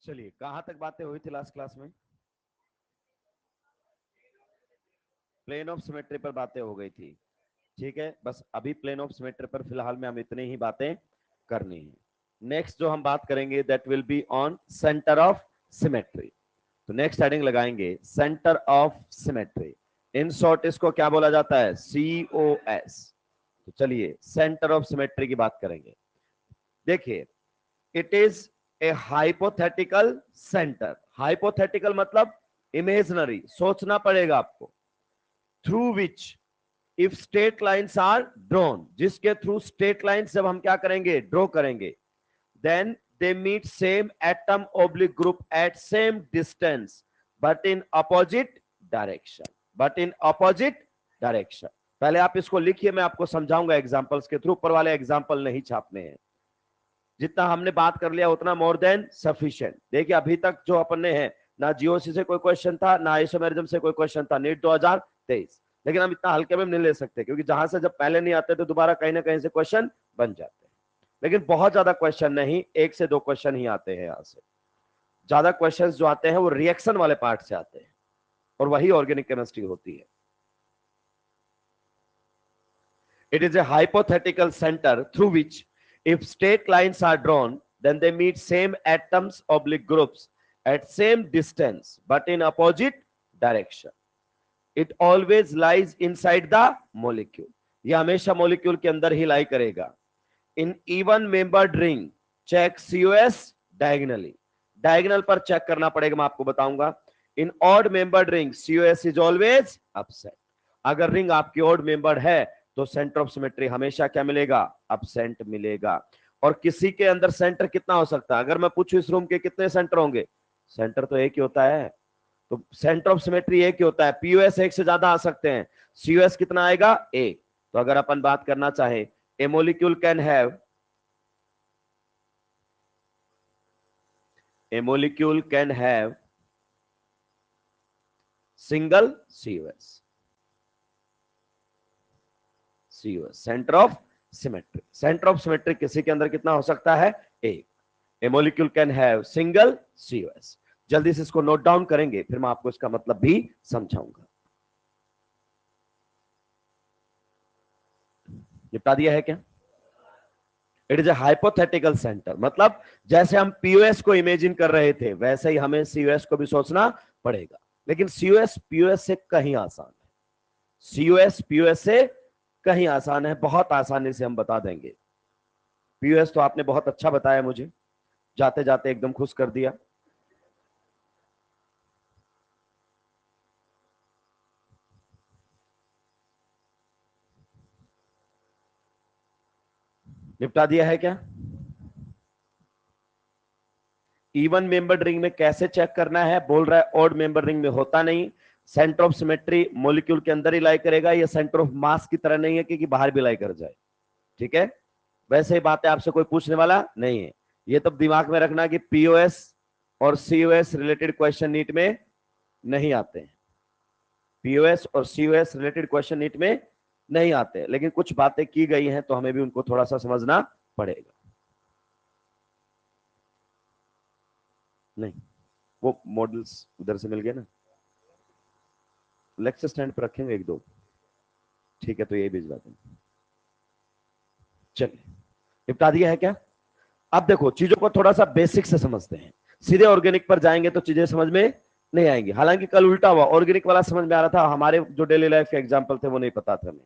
चलिए, कहां तक बातें हुई थी लास्ट क्लास में? प्लेन ऑफ सिमेट्री पर बातें हो गई थी। ठीक है, बस अभी प्लेन ऑफ सिमेट्री पर फिलहाल में हम इतनी ही बातें करनी है। नेक्स्ट जो हम बात करेंगे that will be on centre of symmetry. तो नेक्स्ट हेडिंग लगाएंगे centre of symmetry. In short इसको क्या बोला जाता है? COS। तो चलिए सेंटर ऑफ सिमेट्री की बात करेंगे। देखिए, it is a hypothetical centre. Hypothetical मतलब इमेजनरी, सोचना पड़ेगा आपको। Through which if straight lines are drawn, जिसके थ्रू स्ट्रेट लाइन्स जब हम क्या करेंगे? ड्रॉ करेंगे, then they meet same atom oblique group at same distance but in opposite direction, but in opposite direction। पहले आप इसको लिखिए, मैं आपको समझाऊंगा एग्जांपल्स के थ्रू। ऊपर वाले एग्जांपल नहीं छापने हैं, जितना हमने बात कर लिया उतना मोर देन सफिशिएंट। देखिए अभी तक जो अपन ने है, ना जीओसी से कोई क्वेश्चन था, ना आइसोमेरिज्म से कोई क्वेश्चन था, नीट 2023। लेकिन हम इतना हल्के में नहीं ले सकते, क्योंकि जहां से जब पहले नहीं आते तो दोबारा कहीं ना कहीं से क्वेश्चन बन जाते हैं। लेकिन बहुत ज्यादा क्वेश्चन नहीं, 1 से 2 क्वेश्चन ही आते हैं। यहां से ज्यादा क्वेश्चन जो आते हैं वो रिएक्शन वाले पार्ट से आते हैं, और वही ऑर्गेनिक केमिस्ट्री होती है। It is a hypothetical centre through which if straight lines are drawn, then they meet same atoms oblique groups at same distance but in opposite direction. It always lies inside the molecule. यह हमेशा molecule के अंदर ही लाई करेगा। In even membered ring, check COS diagonally. Diagonal पर check करना पड़ेगा, मैं आपको बताऊंगा। In odd membered ring, COS is always absent. अगर रिंग आपकी odd membered है तो सेंटर ऑफ सिमेट्री हमेशा क्या मिलेगा? अब्सेंट मिलेगा। और किसी के अंदर सेंटर कितना हो सकता है? अगर मैं पूछूं इस रूम के कितने सेंटर होंगे? सेंटर तो एक ही होता है। तो सेंटर ऑफ सिमेट्री एक ही होता है। POS एक से ज्यादा आ सकते हैं, COS कितना आएगा? एक। तो अगर अपन बात करना चाहे, a molecule can have single COS। Centre of symmetry, centre of symmetry किसी के अंदर कितना हो सकता है? एक। A molecule can have single COS। जल्दी से इसको नोट डाउन करेंगे, फिर मैं आपको इसका मतलब भी समझाऊंगा। निपटा दिया है क्या? It is a hypothetical centre, मतलब जैसे हम POS को इमेजिन कर रहे थे वैसे ही हमें COS को भी सोचना पड़ेगा। लेकिन COS POS से कहीं आसान है। COS POS से कहीं आसान है, बहुत आसानी से हम बता देंगे। POS तो आपने बहुत अच्छा बताया, मुझे जाते जाते एकदम खुश कर दिया। निपटा दिया है क्या? इवन मेंबर रिंग में कैसे चेक करना है? बोल रहा है ऑड मेंबर रिंग में होता नहीं। सेंटर ऑफ सिमेट्री मॉलिक्यूल के अंदर ही लाई करेगा। ये सेंटर ऑफ मास की तरह नहीं है कि बाहर भी लाई कर जाए। ठीक है, वैसे ही बातें आपसे कोई पूछने वाला नहीं है। ये तो दिमाग में रखना कि POS और COS रिलेटेड क्वेश्चन नीट में नहीं आते हैं। POS और COS रिलेटेड क्वेश्चन नीट में नहीं आते, लेकिन कुछ बातें की गई हैं तो हमें भी उनको थोड़ा सा समझना पड़ेगा। नहीं, वो मॉडल्स उधर से मिल गए ना, लेक्चर स्टैंड पर रखेंगे 1-2। ठीक है, तो ये भिजवा देंगे। चलिए, निपटा दिया है क्या? अब देखो, चीजों को थोड़ा सा बेसिक से समझते हैं। सीधे ऑर्गेनिक पर जाएंगे तो चीजें समझ में नहीं आएंगी। हालांकि कल उल्टा हुआ, ऑर्गेनिक वाला समझ में आ रहा था, हमारे जो डेली लाइफ के एग्जांपल थे वो नहीं पता था हमें।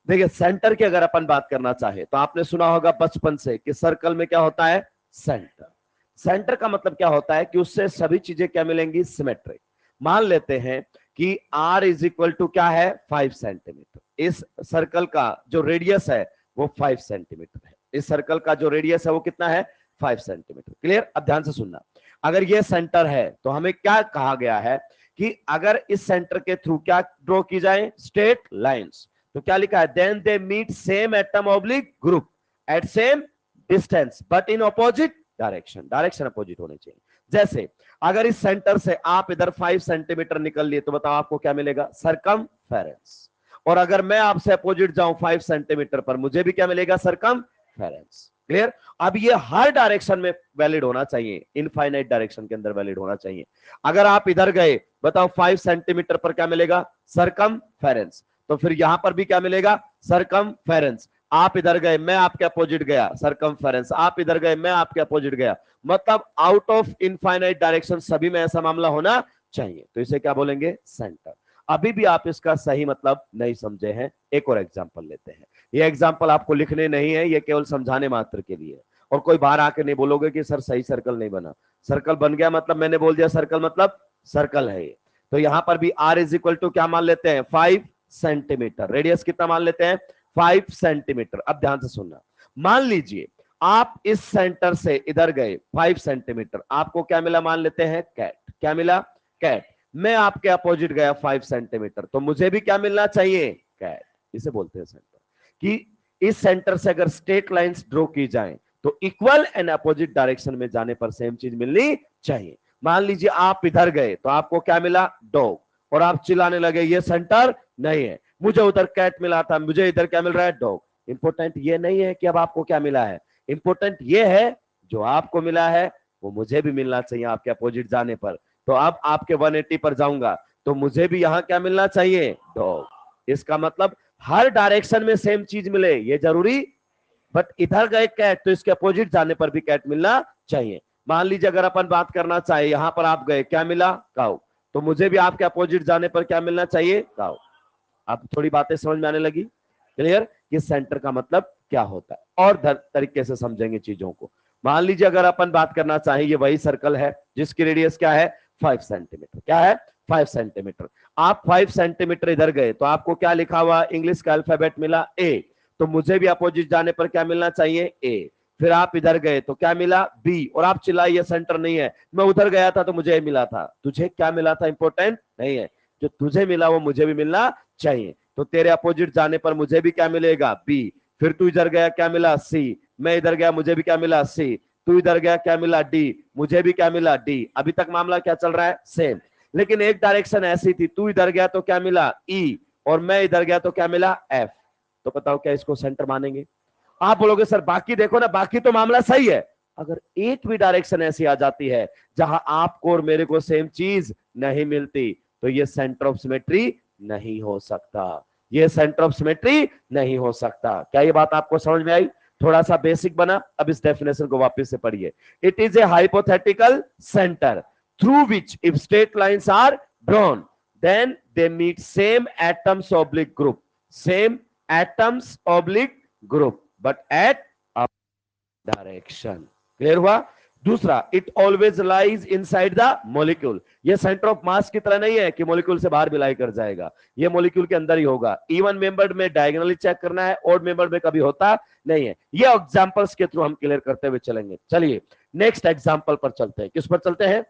देखिए, सेंटर की अगर अपन बात करना चाहे तो आपने सुना होगा बचपन से कि सर्कल में क्या होता है? सेंटर। सेंटर का मतलब क्या होता है कि उससे सभी चीजें क्या मिलेंगी? सिमेट्रिक। मान लेते हैं कि R इज इक्वल टू क्या है? 5 सेंटीमीटर। इस सर्कल का जो रेडियस है वो 5 सेंटीमीटर है। इस सर्कल का जो रेडियस है वो कितना है? 5 सेंटीमीटर। क्लियर? अब ध्यान से सुनना। अगर ये सेंटर है तो हमें क्या कहा गया है कि अगर इस सेंटर के थ्रू क्या ड्रॉ की जाए? Straight lines. तो क्या लिखा है? Then they meet same atom or like group at same distance but in opposite direction. Direction opposite होने चाहिए। जैसे अगर इस सेंटर से आप इधर 5 सेंटीमीटर निकल लिए तो बताओ आपको क्या मिलेगा? सरकमफेरेंस। और अगर मैं आपसे अपोजिट जाऊं 5 सेंटीमीटर पर, मुझे भी क्या मिलेगा? सरकमफेरेंस। क्लियर। अब ये हर डायरेक्शन में वैलिड होना चाहिए, इनफाइनाइट डायरेक्शन के अंदर वैलिड होना चाहिए। अगर आप इधर गए, बताओ 5 सेंटीमीटर पर क्या मिलेगा, सरकमफेरेंस। तो फिर यहां पर भी क्या मिलेगा, सरकमफेरेंस। आप इधर गए, मैं आपके अपोजिट गया, सरकमफेरेंस। आप इधर गए, मैं आपके अपोजिट गया, मतलब आउट ऑफ इनफाइनाइट डायरेक्शन सभी में ऐसा मामला होना चाहिए। तो इसे क्या बोलेंगे, सेंटर। अभी भी आप इसका सही मतलब नहीं समझे हैं, एक और एग्जांपल लेते हैं। ये एग्जांपल आपको लिखने नहीं है, ये केवल समझाने मात्र के लिए। और कोई बाहर आके नहीं बोलोगे कि सर सही सर्कल नहीं बना। सर्कल बन गया मतलब मैंने बोल दिया सर्कल मतलब सर्कल है ये। तो यहां पर भी r इज इक्वल टू क्या मान लेते हैं, 5 सेंटीमीटर। रेडियस कितना मान लेते हैं, 5 सेंटीमीटर। अब ध्यान से सुनना, मान लीजिए आप इस सेंटर से इधर गए 5 सेंटीमीटर, आपको क्या मिला, मान लेते हैं कैट। क्या मिला, कैट। मैं आपके अपोजिट गया 5 सेंटीमीटर, तो मुझे भी क्या मिलना चाहिए, कैट। इसे बोलते हैं सेंटर। कि इस सेंटर से अगर स्ट्रेट लाइंस ड्रॉ की जाएं तो इक्वल एंड अपोजिट डायरेक्शन में जाने पर सेम चीज मिलनी चाहिए। मान लीजिए आप इधर गए तो आपको क्या मिला, डॉग, और आप चिल्लाने लगे ये सेंटर नहीं है, मुझे उधर कैट मिला था, मुझे इधर क्या मिल रहा है, डॉग। इंपॉर्टेंट ये नहीं है कि अब आपको क्या मिला है, इंपॉर्टेंट ये है जो आपको मिला है वो मुझे भी मिलना चाहिए आपके अपोजिट जाने पर। तो अब आपके 180 पर जाऊंगा तो मुझे भी यहां क्या मिलना चाहिए, डॉग। इसका मतलब हर डायरेक्शन में सेम चीज मिले ये जरूरी, बट इधर गए कैट तो इसके अपोजिट जाने पर भी कैट मिलना चाहिए। मान लीजिए अगर अपन बात करना चाहे, यहां पर आप गए, क्या मिला, काउ, तो मुझे भी आपके अपोजिट जाने पर क्या मिलना चाहिए, काउ। अब थोड़ी बातें समझ में आने लगी, क्लियर, कि सेंटर का मतलब क्या होता है। और तरीके से समझेंगे चीजों को। मान लीजिए अगर अपन बात करना चाहें, ये वही सर्कल है जिसकी रेडियस क्या है, 5 सेंटीमीटर। क्या है, 5 सेंटीमीटर। आप 5 सेंटीमीटर इधर गए तो आपको क्या लिखा हुआ, इंग्लिश का अल्फाबेट मिला ए, तो मुझे भी अपोजिट जाने पर क्या मिलना चाहिए, ए। फिर आप इधर गए तो क्या मिला, बी, और आप चिल्लाए ये सेंटर नहीं है, मैं उधर गया था तो मुझे ए मिला था। तुझे क्या मिला था इंपॉर्टेंट नहीं है, जो तुझे मिला वो मुझे भी मिलना चाहिए। तो तेरे अपोजिट जाने पर मुझे भी क्या मिलेगा, बी। फिर तू इधर गया, क्या मिला, सी। मैं इधर गया, मुझे भी क्या मिला, सी। तू इधर गया, क्या मिला, डी। मुझे भी क्या मिला, डी। अभी तक मामला क्या चल रहा है, सेम। लेकिन एक डायरेक्शन ऐसी थी, तू इधर गया तो क्या मिला, ई, और मैं इधर गया तो क्या मिला, एफ। तो बताओ क्या इसको सेंटर मानेंगे। आप बोलोगे सर बाकी देखो ना, बाकी तो मामला सही है। अगर एक भी डायरेक्शन ऐसी आ जाती है जहां आपको और मेरे को सेम चीज नहीं मिलती, तो ये सेंटर ऑफ सिमेट्री नहीं हो सकता। ये सेंटर ऑफ सिमेट्री नहीं हो सकता। क्या ये बात आपको समझ में आई, थोड़ा सा बेसिक बना। अब इस डेफिनेशन को वापस से पढ़िए। It is a hypothetical centre through which if straight lines are drawn then they meet same atoms or like group, same atoms or like group but at a direction. Clear हुआ। दूसरा, it always lies inside the molecule. ये centre of mass की तरह नहीं है कि molecule से बाहर बिलाई कर जाएगा, ये मॉलिक्यूल के अंदर ही होगा। इवन मेंबर्ड में डायगोनली चेक करना है, ऑड मेंबर्ड में कभी होता नहीं है। ये एग्जांपल्स के थ्रू हम क्लियर करते हुए चलेंगे। चलिए नेक्स्ट एग्जांपल पर चलते हैं। किस पर चलते हैं,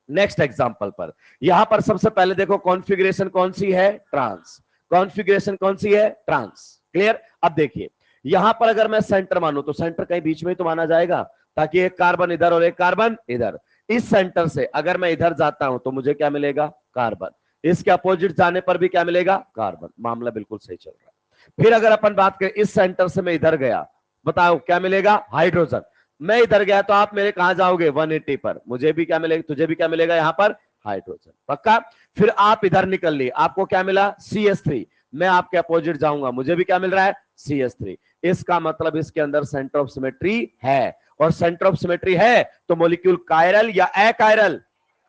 नेक्स्ट एग्जांपल पर। यहां पर सबसे पहले देखो कॉन्फ़िगरेशन कौन सी है, ट्रांस। कॉन्फ़िगरेशन कौन सी है, ट्रांस। क्लियर। अब देखिए यहां पर अगर मैं सेंटर मानूं तो सेंटर कहीं बीच में ही तो माना जाएगा, ताकि एक कार्बन इधर और एक कार्बन इधर। इस सेंटर से अगर मैं इधर जाता हूं तो मुझे क्या मिलेगा, कार्बन। इसके अपोजिट जाने पर भी क्या मिलेगा, कार्बन। मामला बिल्कुल सही चल रहा है। फिर अगर अपन बात करें इस सेंटर से मैं इधर गया, बताओ क्या मिलेगा, हाइड्रोजन। मैं इधर गया तो आप मेरे कहां जाओगे, 180 पर, मुझे भी क्या मिलेगा, तुझे भी क्या मिलेगा यहां पर, हाइड्रोजन। पक्का। फिर आप इधर निकल लिए, आपको क्या मिला, CH3। मैं आपके अपोजिट जाऊंगा, मुझे भी क्या मिल रहा है, CH3। इसका मतलब इसके अंदर सेंटर ऑफ सिमेट्री है, और सेंटर ऑफ सिमेट्री है तो मॉलिक्यूल कायरल या achiral,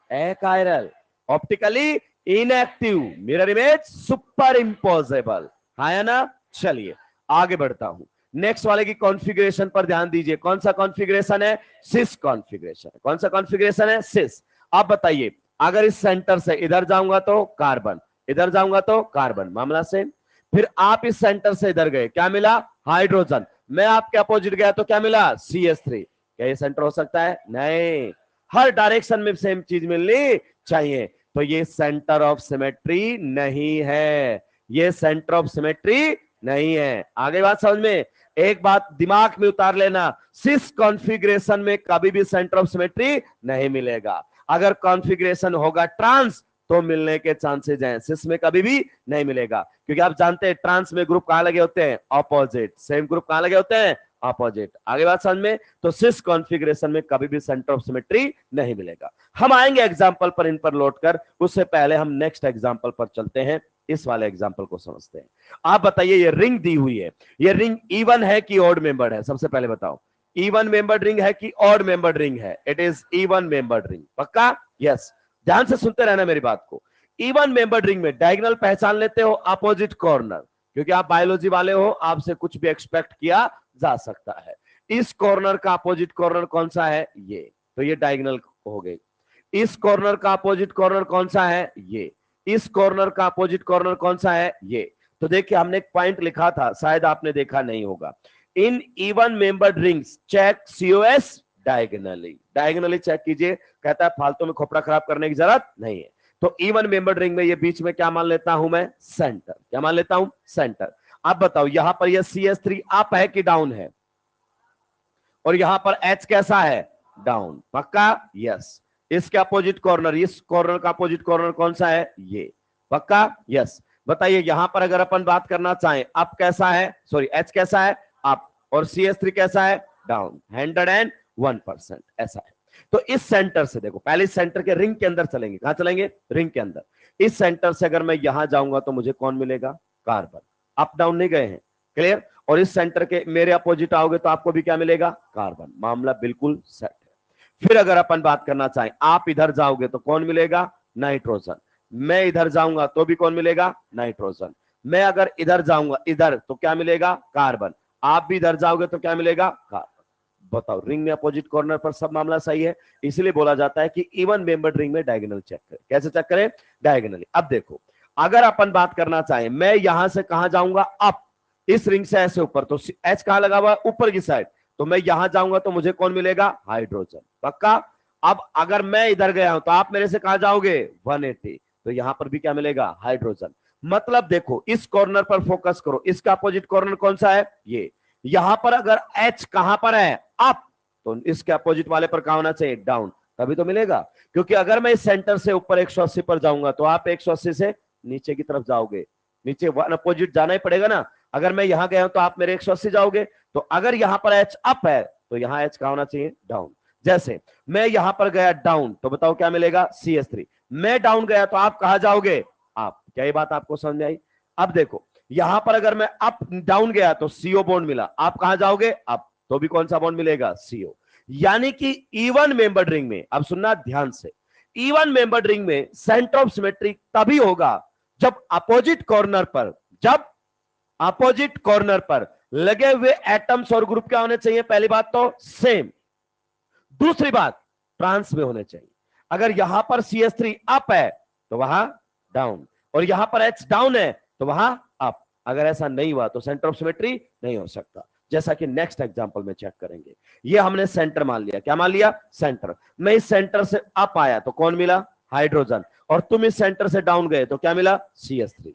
achiral, optically inactive, mirror image superimposable, है ना। चलिए आगे बढ़ता हूं, नेक्स्ट वाले की कॉन्फ़िगरेशन पर ध्यान दीजिए। कौन सा कॉन्फ़िगरेशन है, सिस कॉन्फ़िगरेशन। कौन सा कॉन्फ़िगरेशन है, सिस। आप बताइए अगर इस सेंटर से इधर जाऊंगा तो कार्बन, इधर जाऊंगा तो कार्बन, मामला सेम। फिर आप इस सेंटर से इधर गए, क्या मिला, हाइड्रोजन। मैं आपके अपोजिट गया तो क्या मिला, CH3। क्या ये सेंटर हो सकता है, नहीं। हर डायरेक्शन में सेम चीज मिलनी चाहिए, तो ये सेंटर ऑफ सिमेट्री नहीं है, ये सेंटर ऑफ सिमेट्री नहीं है। आगे बात समझ में। एक बात दिमाग में उतार लेना, सिस कॉन्फ़िगरेशन में कभी भी सेंटर ऑफ सिमेट्री नहीं मिलेगा। अगर कॉन्फ़िगरेशन होगा ट्रांस तो मिलने के चांसेस हैं, सिस में कभी भी नहीं मिलेगा। क्योंकि आप जानते हैं ट्रांस में ग्रुप कहां लगे होते हैं, ऑपोजिट। सेम ग्रुप कहां लगे होते हैं, अपोजिट। आगे बात समझ में? तो सिस कॉन्फ़िगरेशन में कभी भी सेंटर ऑफ सिमेट्री नहीं मिलेगा। हम आएंगे एग्जांपल पर, इन पर लौट कर, उससे पहले हम नेक्स्ट एग्जांपल पर चलते हैं। इस वाले एग्जांपल को समझते हैं। आप बताइए, ये रिंग दी हुई है, ये रिंग इवन है कि ऑड मेंबर्ड है? सबसे पहले बताओ, इवन मेंबर्ड रिंग है कि ऑड मेंबर्ड रिंग है? It is even membered ring. पक्का? यस। ध्यान से सुनते रहना मेरी बात को। इवन मेंबर्ड रिंग में डायगोनल पहचान लेते हो, अपोजिट कॉर्नर, क्योंकि आप बायोलॉजी वाले हो, आपसे कुछ भी एक्सपेक्ट किया जा सकता है। इस कॉर्नर का अपोजिट कॉर्नर कौन सा है? ये। तो ये डायगोनल हो गई। इस कॉर्नर का अपोजिट कॉर्नर कौन सा है? ये। इस कॉर्नर का अपोजिट कॉर्नर कौन सा है? ये। तो देखिए, हमने एक पॉइंट लिखा था, शायद आपने देखा नहीं होगा। In even membered rings check COS diagonally. Diagonally check कीजिए। कहता है फालतू में खोपड़ा खराब करने की जरूरत नहीं है। तो इवन मेंबर्ड रिंग में ये बीच में क्या मान लेता हूं मैं? सेंटर। क्या मान लेता हूं? सेंटर। अब बताओ, यहां पर ये CS3 अप है कि डाउन है? और यहां पर H कैसा है? डाउन। पक्का? यस। इसके अपोजिट कॉर्नर, इस कॉर्नर का अपोजिट कॉर्नर कौन सा है? ये। पक्का? यस। बताइए, यहां पर अगर अपन बात करना चाहें, अप कैसा है? सॉरी, H कैसा है? अप। और CS3 कैसा है? डाउन। 101%। ऐसा है। तो इस सेंटर से देखो, पहले इस सेंटर के रिंग के अंदर चलेंगे। कहां चलेंगे? रिंग के अंदर। इस सेंटर से अगर मैं यहां जाऊंगा तो मुझे कौन मिलेगा? कार्बन। अप डाउन नहीं गए हैं? क्लियर? और इस सेंटर के मेरे अपोजिट आओगे तो आपको भी क्या मिलेगा? कार्बन। मामला बिल्कुल सेट है। फिर अगर अपन बात करना चाहें, आप इधर जाओगे तो कौन मिलेगा? नाइट्रोजन। मैं इधर जाऊंगा तो भी कौन मिलेगा? नाइट्रोजन। मैं अगर इधर जाऊंगा, इधर, तो क्या मिलेगा? कार्बन। आप भी इधर जाओगे तो क्या मिलेगा? कार्बन। बताओ, रिंग में अपोजिट कॉर्नर पर सब मामला सही है। इसलिए बोला जाता है कि इवन मेंबर्ड रिंग में डायगोनल चेक करें। कैसे चेक करें? डायगोनली। अब देखो, अगर अपन बात करना चाहें, मैं यहां से कहां जाऊंगा? अप। इस रिंग से ऐसे ऊपर, तो H कहां लगा हुआ है? ऊपर की साइड। तो मैं यहां जाऊंगा तो मुझे कौन मिलेगा? हाइड्रोजन। पक्का? अब अगर मैं इधर गया हूं तो आप मेरे से कहां जाओगे? 180। तो यहां पर भी क्या मिलेगा? हाइड्रोजन। मतलब देखो, इस कॉर्नर पर फोकस करो। इसका अपोजिट कॉर्नर कौन सा है? ये। यहां पर अगर H कहां पर है? अप। तो इसके अपोजिट वाले पर कहां होना चाहिए? डाउन। तभी तो मिलेगा। क्योंकि अगर मैं इस सेंटर से ऊपर 180 पर जाऊंगा तो आप 180 से नीचे की तरफ जाओगे। नीचे वन अपोजिट जाना ही पड़ेगा ना। अगर मैं यहां गया हूं तो आप मेरे 180 जाओगे। तो अगर यहां पर H अप है तो यहां H कहां होना चाहिए? डाउन। जैसे मैं यहां पर गया डाउन, तो बताओ क्या मिलेगा? CS3। मैं डाउन गया तो आप कहां जाओगे? आप। क्या ये बात आपको समझ में आई? अब देखो, यहां पर अगर मैं अप डाउन गया तो CO बॉन्ड मिला, आप कहां जाओगे? अप। तो भी कौन सा बॉन्ड मिलेगा? CO। यानी कि इवन मेंबर्ड रिंग में, अब सुनना ध्यान से, इवन मेंबर्ड रिंग में सेंटर ऑफ सिमेट्री तभी होगा जब अपोजिट कॉर्नर पर, जब अपोजिट कॉर्नर पर लगे हुए एटम्स और ग्रुप क्या होने चाहिए? पहली बात तो सेम। दूसरी बात, ट्रांस में होने चाहिए। अगर यहां पर CS3 अप है तो वहां डाउन, और यहां पर H डाउन है तो वहां अप। अगर ऐसा नहीं हुआ तो सेंटर ऑफ सिमेट्री नहीं हो सकता। जैसा कि नेक्स्ट एग्जांपल में चेक करेंगे। ये हमने सेंटर मान लिया। क्या मान लिया? सेंटर। मैं इस सेंटर से अप आया तो कौन मिला? हाइड्रोजन। और तुम इस सेंटर से डाउन गए तो क्या मिला? CS3।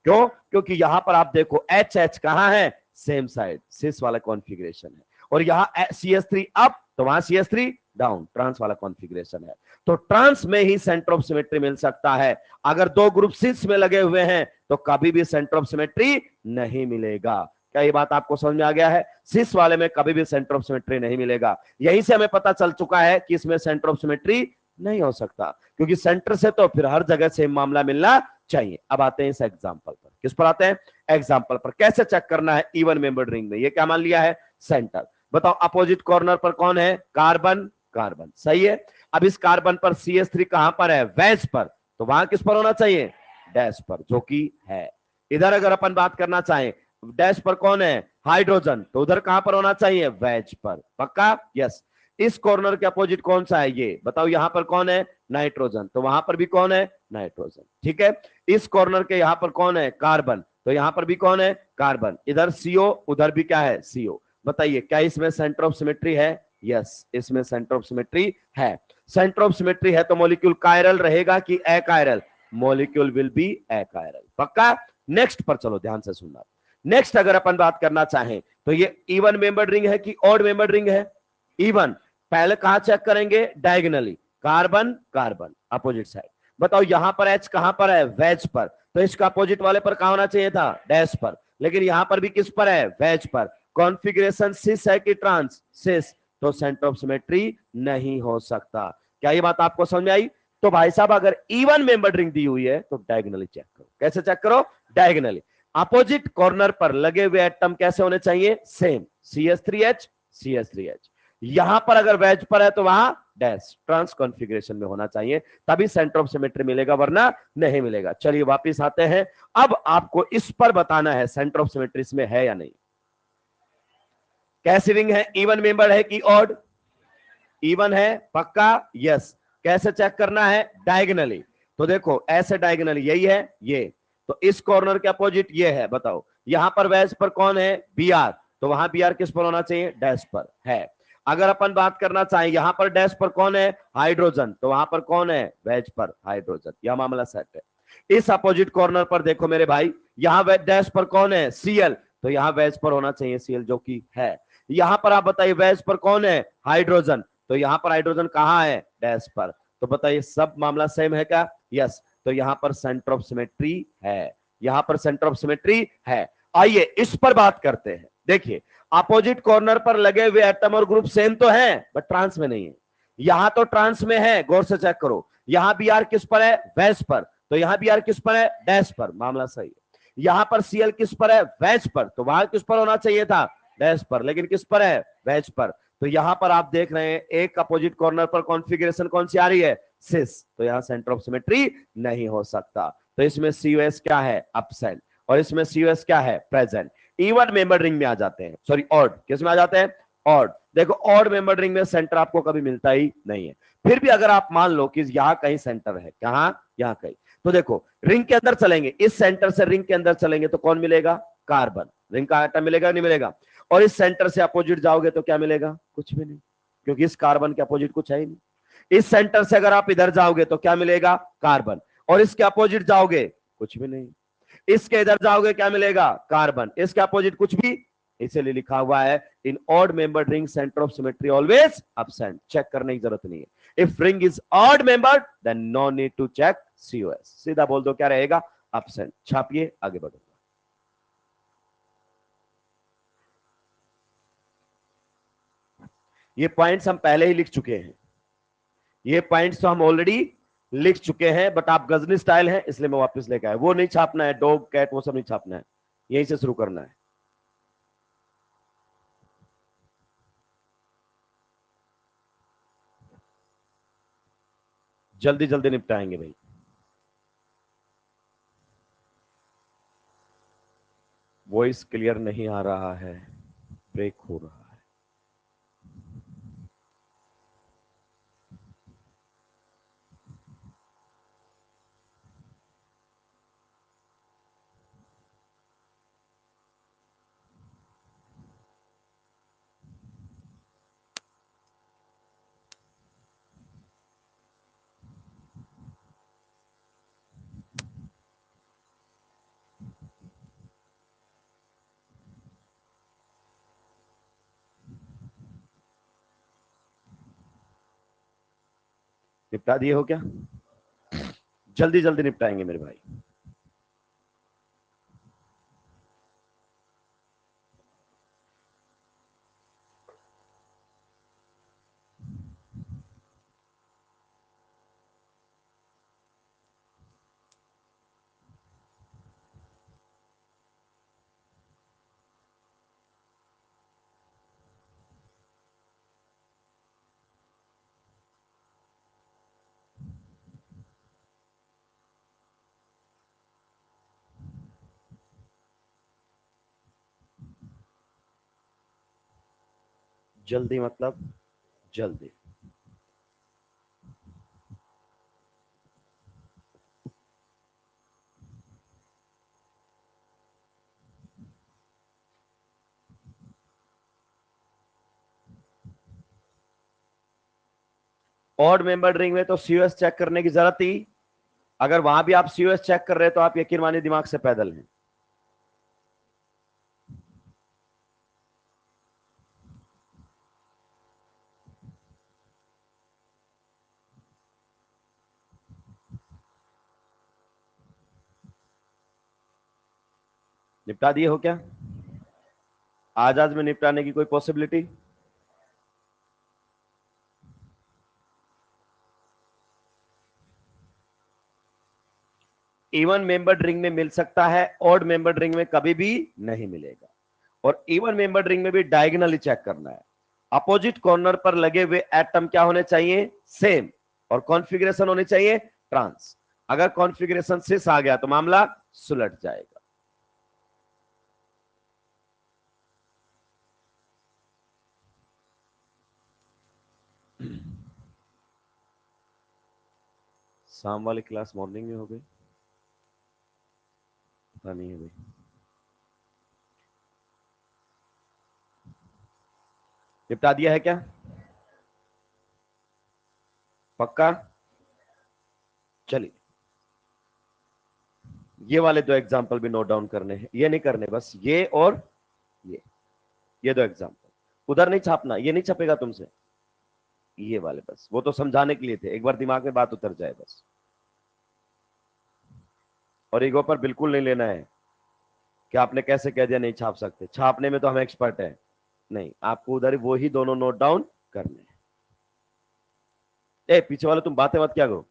क्यों? क्योंकि यहां पर आप देखो, HH कहां है? सेम साइड, सिस वाला कॉन्फ़िगरेशन है। और यहां CS3 अप तो वहां CS3 डाउन, ट्रांस वाला कॉन्फ़िगरेशन है। तो ट्रांस में ही सेंटर ऑफ सिमेट्री मिल सकता है। अगर दो ग्रुप सिस में लगे हुए हैं तो कभी भी सेंटर ऑफ सिमेट्री नहीं मिलेगा। क्या ये बात आपको समझ में आ गया है? सिस वाले में कभी भी सेंटर ऑफ सिमेट्री नहीं मिलेगा। यहीं से हमें पता चल चुका है कि इसमें सेंटर ऑफ सिमेट्री नहीं हो सकता, क्योंकि सेंटर से तो फिर हर जगह सेम मामला मिलना चाहिए। अब आते हैं इस एग्जांपल पर। किस पर आते हैं? एग्जांपल पर। कैसे चेक करना है इवन मेंबर्ड रिंग में? ये क्या मान लिया है? सेंटर। बताओ, अपोजिट कॉर्नर पर कौन है? कार्बन। कार्बन सही है। अब इस कार्बन पर CS3 कहां पर है? वेज पर। तो वहां किस पर होना चाहिए? डैश पर, जो कि है। इधर अगर अपन बात करना चाहें, डैश पर कौन है? हाइड्रोजन। तो उधर कहां पर होना चाहिए? वेज पर। पक्का? यस। इस कॉर्नर के अपोजिट कौन सा है? ये। बताओ, यहां पर कौन है? नाइट्रोजन। तो वहां पर भी कौन है? नाइट्रोजन। ठीक है। इस कॉर्नर के यहां पर कौन है? कार्बन। तो यहां पर भी कौन है? कार्बन। इधर CO, उधर भी क्या है? CO। बताइए, क्या इसमें सेंटर ऑफ सिमेट्री है? यस, इसमें सेंटर ऑफ सिमेट्री है। सेंटर ऑफ सिमेट्री है तो मॉलिक्यूल कायरल रहेगा कि achiral? Molecule will be achiral. पक्का? नेक्स्ट पर चलो, ध्यान से सुनना। नेक्स्ट अगर अपन बात करना चाहें तो ये इवन मेंबर्ड रिंग है कि ऑड मेंबर्ड रिंग है? इवन। पहले कहां चेक करेंगे? Diagonally. Carbon carbon opposite side. बताओ, यहां पर H कहां पर है? वेज पर। तो इसका अपोजिट वाले पर कहां होना चाहिए था? डैश पर। लेकिन यहां पर भी किस पर है? वेज पर। कॉन्फ़िगरेशन सिस है कि ट्रांस, सिस, तो सेंटर ऑफ सिमेट्री नहीं हो सकता। क्या ये बात आपको समझ में आई? तो भाई साहब अगर इवन मेंबर रिंग दी हुई है तो डायगोनली चेक करो। कैसे चेक करो? डायगोनली। अपोजिट कॉर्नर पर लगे हुए एटम कैसे होने चाहिए? Same, CH3H CH3H। यहां पर अगर वेज पर है तो वहां डैश ट्रांस कॉन्फ़िगरेशन में होना चाहिए, तभी सेंटर ऑफ सिमेट्री मिलेगा, वरना नहीं मिलेगा। चलिए वापिस आते हैं। अब आपको इस पर बताना है सेंटर ऑफ सिमेट्री में है या नहीं। कैसी रिंग है? इवन मेंबर है कि ऑड? इवन है पक्का? यस। कैसे चेक करना है? डायगोनली। तो देखो ऐसे डायगोनली, यही है ये, तो इस कॉर्नर के अपोजिट ये है। बताओ यहां पर वैज पर कौन है? Br, तो वहां Br किस पर होना चाहिए? डैश पर है। अगर अपन बात करना चाहें यहां पर डैश पर कौन है? हाइड्रोजन, तो वहां पर कौन है? वेज पर हाइड्रोजन। यह मामला सेट है। इस अपोजिट कॉर्नर पर देखो मेरे भाई, यहां डैश पर कौन है? Cl, तो यहां वेज पर होना चाहिए Cl, जो कि है। यहां पर आप बताइए वेज पर कौन है? हाइड्रोजन, तो यहां पर हाइड्रोजन कहां है? डैश पर। तो बताइए सब मामला सेम है क्या? यस। तो यहां पर सेंटर ऑफ सिमेट्री है, यहां पर सेंटर ऑफ सिमेट्री है। आइए इस पर बात करते हैं। देखिए अपोजिट कॉर्नर पर लगे हुए एटम और ग्रुप सेम तो है, बट ट्रांस में नहीं है। यहां तो ट्रांस में है, गौर से चेक करो। यहां भी आर किस पर है? वेज पर, तो यहां भी आर किस पर है? डैश पर, मामला सही है। यहां पर Cl किस पर है? वेज पर, तो वहां किस पर होना चाहिए था? डैश पर, लेकिन किस पर है? वेज पर। तो यहां पर आप देख रहे हैं एक अपोजिट कॉर्नर पर कॉन्फ़िगरेशन कौन सी आ रही है? सिस, तो यहां सेंटर ऑफ सिमेट्री नहीं हो सकता। तो इसमें COS क्या है? एब्सेंट, और इसमें COS क्या है? प्रेजेंट। इवन मेंबर रिंग में आ जाते हैं, सॉरी ऑड, किस में आ जाते हैं? ऑड। देखो ऑड मेंबर रिंग में सेंटर आपको कभी मिलता ही नहीं है। फिर भी अगर आप मान लो कि यहां कहीं सेंटर है, कहां? यहां कहीं, तो देखो रिंग के अंदर चलेंगे, इस सेंटर से रिंग के अंदर चलेंगे तो कौन मिलेगा? कार्बन। रिंग का आइटम मिलेगा नहीं मिलेगा? और इस सेंटर से अपोजिट जाओगे तो क्या मिलेगा? कुछ भी नहीं, क्योंकि इस कार्बन के अपोजिट कुछ है ही नहीं। इस सेंटर से अगर आप इधर जाओगे तो क्या मिलेगा? कार्बन। और इसके अपोजिट जाओगे कुछ भी नहीं। इसके इधर जाओगे क्या मिलेगा? कार्बन। इसके अपोजिट कुछ भी। इसीलिए लिखा हुआ है in odd membered ring centre of symmetry always absent. Check करने की जरूरत नहीं है। If ring is odd membered then no need to check COS। सीधा बोल दो क्या रहेगा? एब्सेंट। छापिए, आगे बढ़ो। ये पॉइंट्स हम पहले ही लिख चुके हैं, ये पॉइंट्स तो हम ऑलरेडी लिख चुके हैं, बट आप गजनी स्टाइल है इसलिए मैं वापस लेके आया। वो नहीं छापना है, डॉग कैट वो सब नहीं छापना है, यहीं से शुरू करना है। जल्दी जल्दी निपटाएंगे भाई। वॉइस क्लियर नहीं आ रहा है, ब्रेक हो रहा है। निपटा दिए हो क्या? जल्दी जल्दी निपटाएंगे मेरे भाई। जल्दी मतलब जल्दी। ऑड मेंबर रिंग में तो COS चेक करने की जरूरत थी। अगर वहां भी आप COS चेक कर रहे हैं तो आप यकीन मानिए दिमाग से पैदल हैं। निपटा दिए हो क्या? आज में निपटाने की कोई पॉसिबिलिटी? इवन मेंबर्ड रिंग में मिल सकता है, ऑड मेंबर्ड रिंग में कभी भी नहीं मिलेगा। और इवन मेंबर्ड रिंग में भी डायगोनली चेक करना है। अपोजिट कॉर्नर पर लगे हुए एटम क्या होने चाहिए? सेम। और कॉन्फ़िगरेशन होनी चाहिए ट्रांस। अगर कॉन्फ़िगरेशन सिस आ गया तो मामला सुलट जाएगा। शाम वाली क्लास मॉर्निंग में हो गई, पता नहीं है भाई। निपटा दिया है क्या? पक्का? चलिए, ये वाले दो एग्जांपल भी नोट डाउन करने हैं। ये नहीं करने, बस ये और ये दो एग्जांपल उधर नहीं छापना, ये नहीं छपेगा तुमसे, ये वाले बस, वो तो समझाने के लिए थे, एक बार दिमाग में बात उतर जाए बस। और ईगो पर बिल्कुल नहीं लेना है कि आपने कैसे कह दिया नहीं छाप सकते, छापने में तो हम एक्सपर्ट हैं। नहीं, आपको उधर वो ही दोनों नोट डाउन करने हैं। ए पीछे वाले तुम बातें मत क्या करो।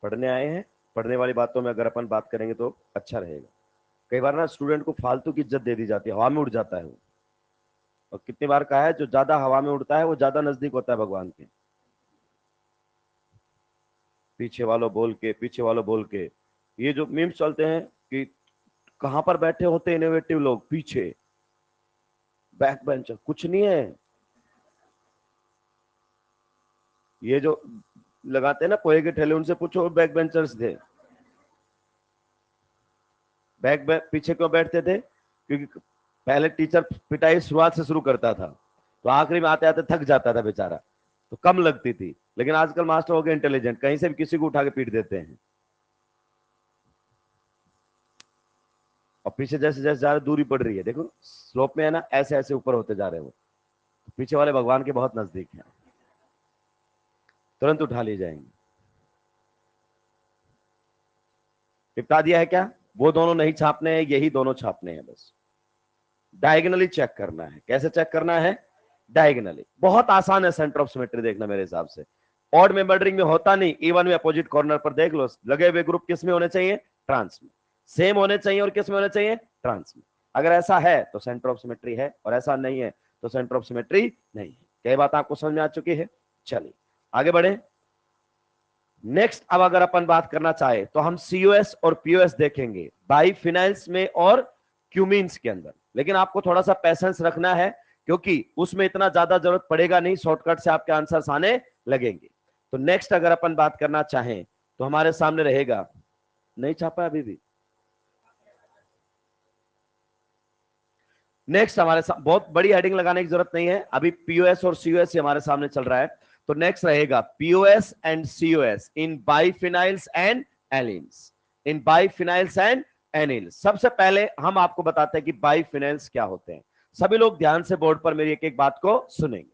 पढ़ने आए हैं, पढ़ने वाली बातों में अगर अपन बात करेंगे तो अच्छा रहेगा। कई बार ना स्टूडेंट को फालतू की इज्जत दे दी जाती है, हवा में उड़ जाता है वो। और कितनी बार कहा है, जो ज्यादा हवा में उड़ता है वो ज्यादा नजदीक होता है भगवान के। पीछे वालों बोल के, पीछे वालों बोल के, ये जो मीम्स चलते हैं कि कहां पर बैठे होते इनोवेटिव लोग, पीछे बैक बेंचर, कुछ नहीं है। ये जो लगाते हैं ना पोहे के ठेले, उनसे पूछो बैक बेंचर्स थे। पीछे क्यों बैठते थे? क्योंकि पहले टीचर पिटाई शुरुआत से शुरू करता था, तो आखिरी में आते आते थक जाता था बेचारा, तो कम लगती थी। लेकिन आजकल मास्टर हो गए इंटेलिजेंट, कहीं से भी किसी को उठा के पीट देते हैं। और पीछे जैसे जैसे ज्यादा दूरी पड़ रही है, देखो स्लोप में है ना, ऐसे ऐसे ऊपर होते जा रहे हैं वो, तो पीछे वाले भगवान के बहुत नजदीक हैं, तुरंत उठा लिए जाएंगे। निपटा दिया है क्या? वो दोनों नहीं छापने हैं, यही दोनों छापने हैं बस। डायगोनली चेक करना है। कैसे चेक करना है? डायगोनली। बहुत आसान है सेंटर ऑफ सिमेट्री देखना मेरे हिसाब से। ऑड मेंबर्ड रिंग में होता नहीं, इवन में अपोजिट कॉर्नर पर देख लो, लगे हुए ग्रुप किस में होने चाहिए? ट्रांस में। सेम होने चाहिए, और किस में होने चाहिए? ट्रांस में। अगर ऐसा है तो सेंटर ऑफ सिमेट्री है, और ऐसा नहीं है तो सेंटर ऑफ सिमेट्री नहीं है। कई बात आपको समझ में आ चुकी है। चलिए आगे बढ़े। नेक्स्ट, अब अगर अपन बात करना चाहे तो हम COS और POS देखेंगे, बाइफिनाइल्स में और क्यूमीन्स के अंदर। लेकिन आपको थोड़ा सा पैसेंस रखना है, क्योंकि उसमें इतना ज्यादा जरूरत पड़ेगा नहीं, शॉर्टकट से आपके आंसर्स आने लगेंगे। तो नेक्स्ट अगर अपन बात करना चाहें तो हमारे सामने रहेगा, नहीं छापा अभी भी। नेक्स्ट हमारे साथ बहुत बड़ी हेडिंग लगाने की जरूरत नहीं है, अभी POS और COS हमारे सामने चल रहा है। तो नेक्स्ट रहेगा POS and COS in biphenyls and allenes. In biphenyls and एनिल्स। सबसे पहले हम आपको बताते हैं कि बाइफिनाइल्स क्या होते हैं। सभी लोग ध्यान से बोर्ड पर मेरी एक एक बात को सुनेंगे।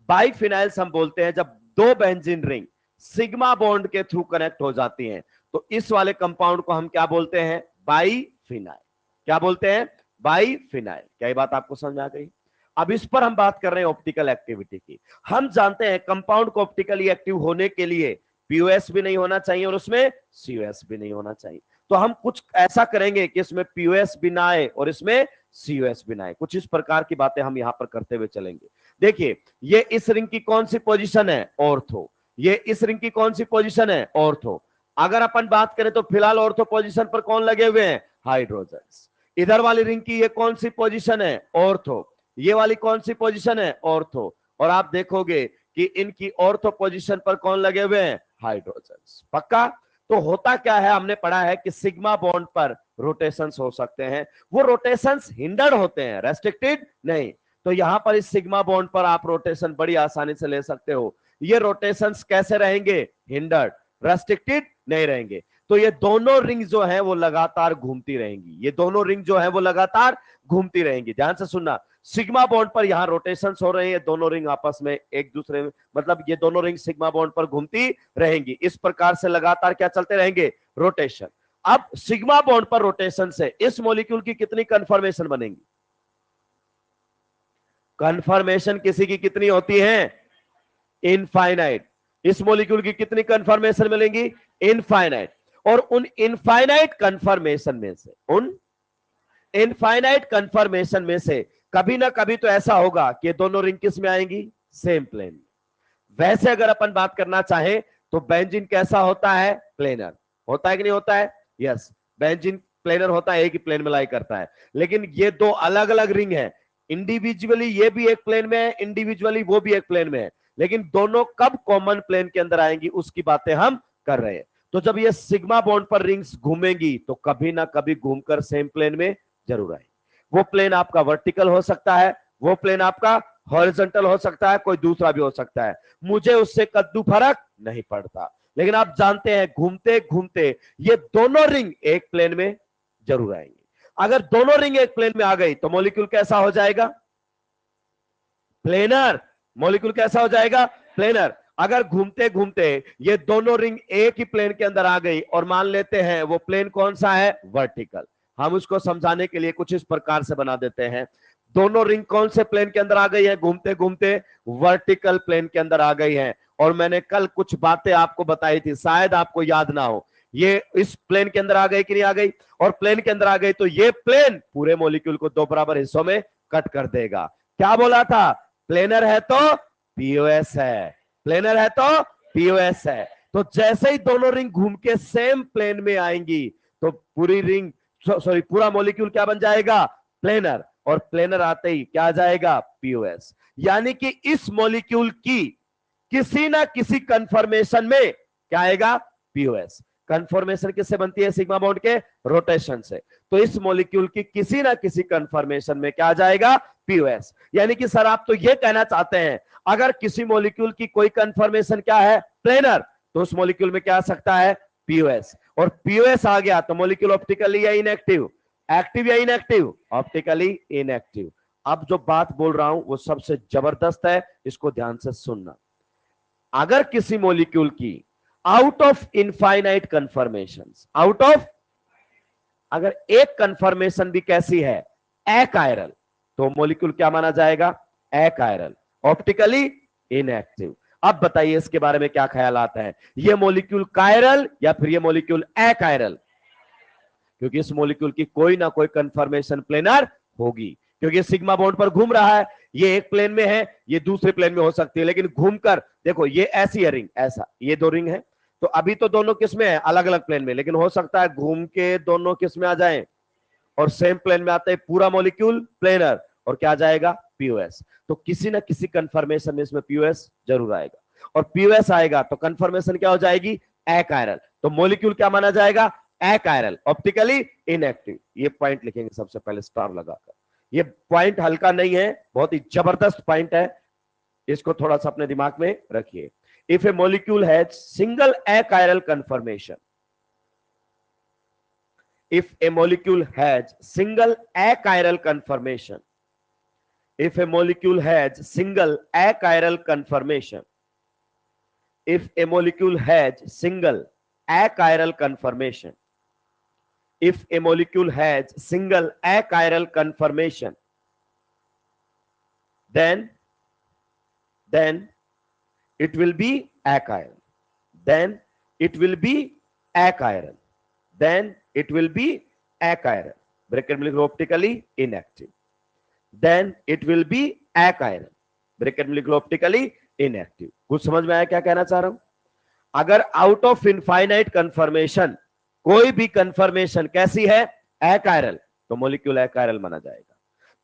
बाइफिनाइल्स हम बोलते हैं जब दो बेंजीन रिंग सिग्मा बॉन्ड के थ्रू कनेक्ट हो जाती हैं, तो इस वाले कंपाउंड को हम क्या बोलते हैं? बाइफिनाइल। क्या बोलते हैं? बाइफिनाइल। क्या ये बात आपको समझ में आ गई? अब इस पर हम बात कर रहे हैं ऑप्टिकल एक्टिविटी की। हम जानते हैं कंपाउंड को ऑप्टिकली एक्टिव होने के लिए POS भी नहीं होना चाहिए और उसमें COS भी नहीं होना चाहिए। तो हम कुछ ऐसा करेंगे कि इसमें POS भी ना आए और इसमें COS भी ना आए। कुछ इस प्रकार की बातें हम यहां पर करते हुए चलेंगे। देखिए, ये इस रिंग की कौन सी पोजीशन है? ऑर्थो। ये इस रिंग की कौन सी पोजीशन है? ऑर्थो। अगर अपन बात करें तो फिलहाल ऑर्थो पोजीशन पर कौन लगे हुए हैं? हाइड्रोजन्स। इधर वाली रिंग की ये कौन सी पोजीशन है? ऑर्थो। ये वाली कौन सी पोजीशन है? ऑर्थो। और आप देखोगे कि इनकी ऑर्थो पोजीशन पर कौन लगे हुए हैं? हाइड्रोजन्स। पक्का? तो होता क्या है, हमने पढ़ा है कि सिग्मा बॉन्ड पर रोटेशंस हो सकते हैं। वो रोटेशंस हिंडर्ड होते हैं, रेस्ट्रिक्टेड नहीं। तो यहां पर इस सिग्मा बॉन्ड पर आप रोटेशन बड़ी आसानी से ले सकते हो। ये रोटेशंस कैसे रहेंगे? हिंडर्ड, रेस्ट्रिक्टेड नहीं रहेंगे। तो ये दोनों रिंग जो है वो लगातार घूमती रहेंगी, ये दोनों रिंग जो है वो लगातार घूमती रहेंगी। ध्यान से सुनना, सिग्मा बॉन्ड पर यहां रोटेशंस हो रहे हैं, दोनों रिंग आपस में एक दूसरे में, मतलब ये दोनों रिंग सिग्मा बॉन्ड पर घूमती रहेंगी। इस प्रकार से लगातार क्या चलते रहेंगे, रोटेशन। अब सिग्मा बॉन्ड पर रोटेशन से इस मॉलिक्यूल की कितनी कन्फर्मेशन बनेंगी, कन्फर्मेशन किसी की कितनी होती है, इनफाइनाइट। इस मॉलिक्यूल की कितनी कन्फर्मेशन मिलेंगी, इनफाइनाइट। और उन इनफाइनाइट कन्फर्मेशन में से, उन इनफाइनाइट कन्फर्मेशन में से कभी ना कभी तो ऐसा होगा कि दोनों रिंग किस में आएंगी, सेम प्लेन में। वैसे अगर अपन बात करना चाहें तो बेंजीन कैसा होता है, प्लेनर होता है कि नहीं होता है, यस बेंजीन प्लेनर होता है, एक ही प्लेन में लाई करता है। लेकिन ये दो अलग अलग रिंग है, इंडिविजुअली ये भी एक प्लेन में है, इंडिविजुअली वो भी एक प्लेन में है, लेकिन दोनों कब कॉमन प्लेन के अंदर आएंगी उसकी बातें हम कर रहे हैं। तो जब ये सिग्मा बॉन्ड पर रिंग्स घूमेंगी तो कभी ना कभी घूमकर सेम प्लेन में जरूर आएंगी। वो प्लेन आपका वर्टिकल हो सकता है, वो प्लेन आपका हॉरिजॉन्टल हो सकता है, कोई दूसरा भी हो सकता है, मुझे उससे कद्दू फर्क नहीं पड़ता। लेकिन आप जानते हैं घूमते घूमते ये दोनों रिंग एक प्लेन में जरूर आएंगे। अगर दोनों रिंग एक प्लेन में आ गई तो मॉलिक्यूल कैसा हो जाएगा, प्लेनर। मॉलिक्यूल कैसा हो जाएगा, प्लेनर। अगर घूमते घूमते ये दोनों रिंग एक ही प्लेन के अंदर आ गई और मान लेते हैं वो प्लेन कौन सा है, वर्टिकल, हम उसको समझाने के लिए कुछ इस प्रकार से बना देते हैं। दोनों रिंग कौन से प्लेन के अंदर आ गई है, घूमते घूमते वर्टिकल प्लेन के अंदर आ गई है। और मैंने कल कुछ बातें आपको बताई थी, शायद आपको याद ना हो, ये इस प्लेन के अंदर आ गई कि नहीं आ गई, और प्लेन के अंदर आ गई तो ये प्लेन पूरे मॉलिक्यूल को दो बराबर हिस्सों में कट कर देगा। क्या बोला था, प्लेनर है तो पीओएस है, प्लेनर है तो पीओएस है। तो जैसे ही दोनों रिंग घूम के सेम प्लेन में आएंगी तो पूरी रिंग सॉरी पूरा मॉलिक्यूल क्या बन जाएगा, प्लेनर। और प्लेनर आते ही क्या आ जाएगा, पीओएस। यानी कि इस मॉलिक्यूल की किसी ना किसी कंफर्मेशन में क्या आएगा, पीओएस। कंफर्मेशन किससे बनती है, सिग्मा बॉन्ड के रोटेशन से। तो इस मॉलिक्यूल की किसी ना किसी कंफर्मेशन में क्या आ जाएगा, पीओएस। यानी कि सर आप तो ये कहना चाहते हैं अगर किसी मॉलिक्यूल की कोई कंफर्मेशन क्या है, प्लेनर, तो उस मॉलिक्यूल में क्या आ सकता है, पीओएस। और पीओएस आ गया तो मॉलिक्यूल ऑप्टिकली या इनएक्टिव, एक्टिव या इनएक्टिव, ऑप्टिकली इनएक्टिव। अब जो बात बोल रहा हूं वो सबसे जबरदस्त है, इसको ध्यान से सुनना। अगर किसी मॉलिक्यूल की out of infinite confirmations, out of, अगर एक कंफर्मेशन भी कैसी है, अकायरल, तो मॉलिक्यूल क्या माना जाएगा, अकायरल, ऑप्टिकली इनएक्टिव। अब बताइए इसके बारे में क्या ख्याल आता है, ये मॉलिक्यूल कायरल या फिर ये मॉलिक्यूल अकायरल, क्योंकि इस मॉलिक्यूल की कोई ना कोई कंफर्मेशन प्लेनर होगी, क्योंकि सिग्मा बॉन्ड पर घूम रहा है, ये एक प्लेन में है, ये दूसरे प्लेन में हो सकती है, लेकिन घूमकर देखो ये ऐसी है रिंग, ऐसा ये दो रिंग है, तो अभी तो दोनों किस में है, अलग अलग प्लेन में, लेकिन हो सकता है घूम के दोनों किस में आ जाएं और सेम प्लेन में आते हैं, पूरा मॉलिक्यूल प्लेनर, और क्या आ जाएगा, पीओएस। तो किसी ना किसी कंफर्मेशन में इसमें पीओएस जरूर आएगा, और पीओएस आएगा तो कंफर्मेशन क्या हो जाएगी, अकायरल। तो मॉलिक्यूल क्या माना जाएगा, अकायरल, ऑप्टिकली इनएक्टिव। ये पॉइंट लिखेंगे सबसे पहले स्टार लगाकर, ये पॉइंट हल्का नहीं है, बहुत ही जबरदस्त पॉइंट है, इसको थोड़ा सा अपने दिमाग में रखिए। If A molecule has single achiral confirmation, if a molecule has single achiral conformation, if a molecule has single achiral conformation, if a molecule has single achiral conformation, if a molecule has single achiral conformation, then it will be achiral, then it will be achiral, then it will be achiral, bracket में लिखो optically inactive, then it will be achiral, bracket में लिख लो optically inactive. कुछ समझ में आया क्या कहना चाह रहा हूं, अगर आउट ऑफ इनफाइनाइट कंफर्मेशन कोई भी कंफर्मेशन कैसी है, अकायरल, तो मॉलिक्यूल अकायरल माना जाएगा।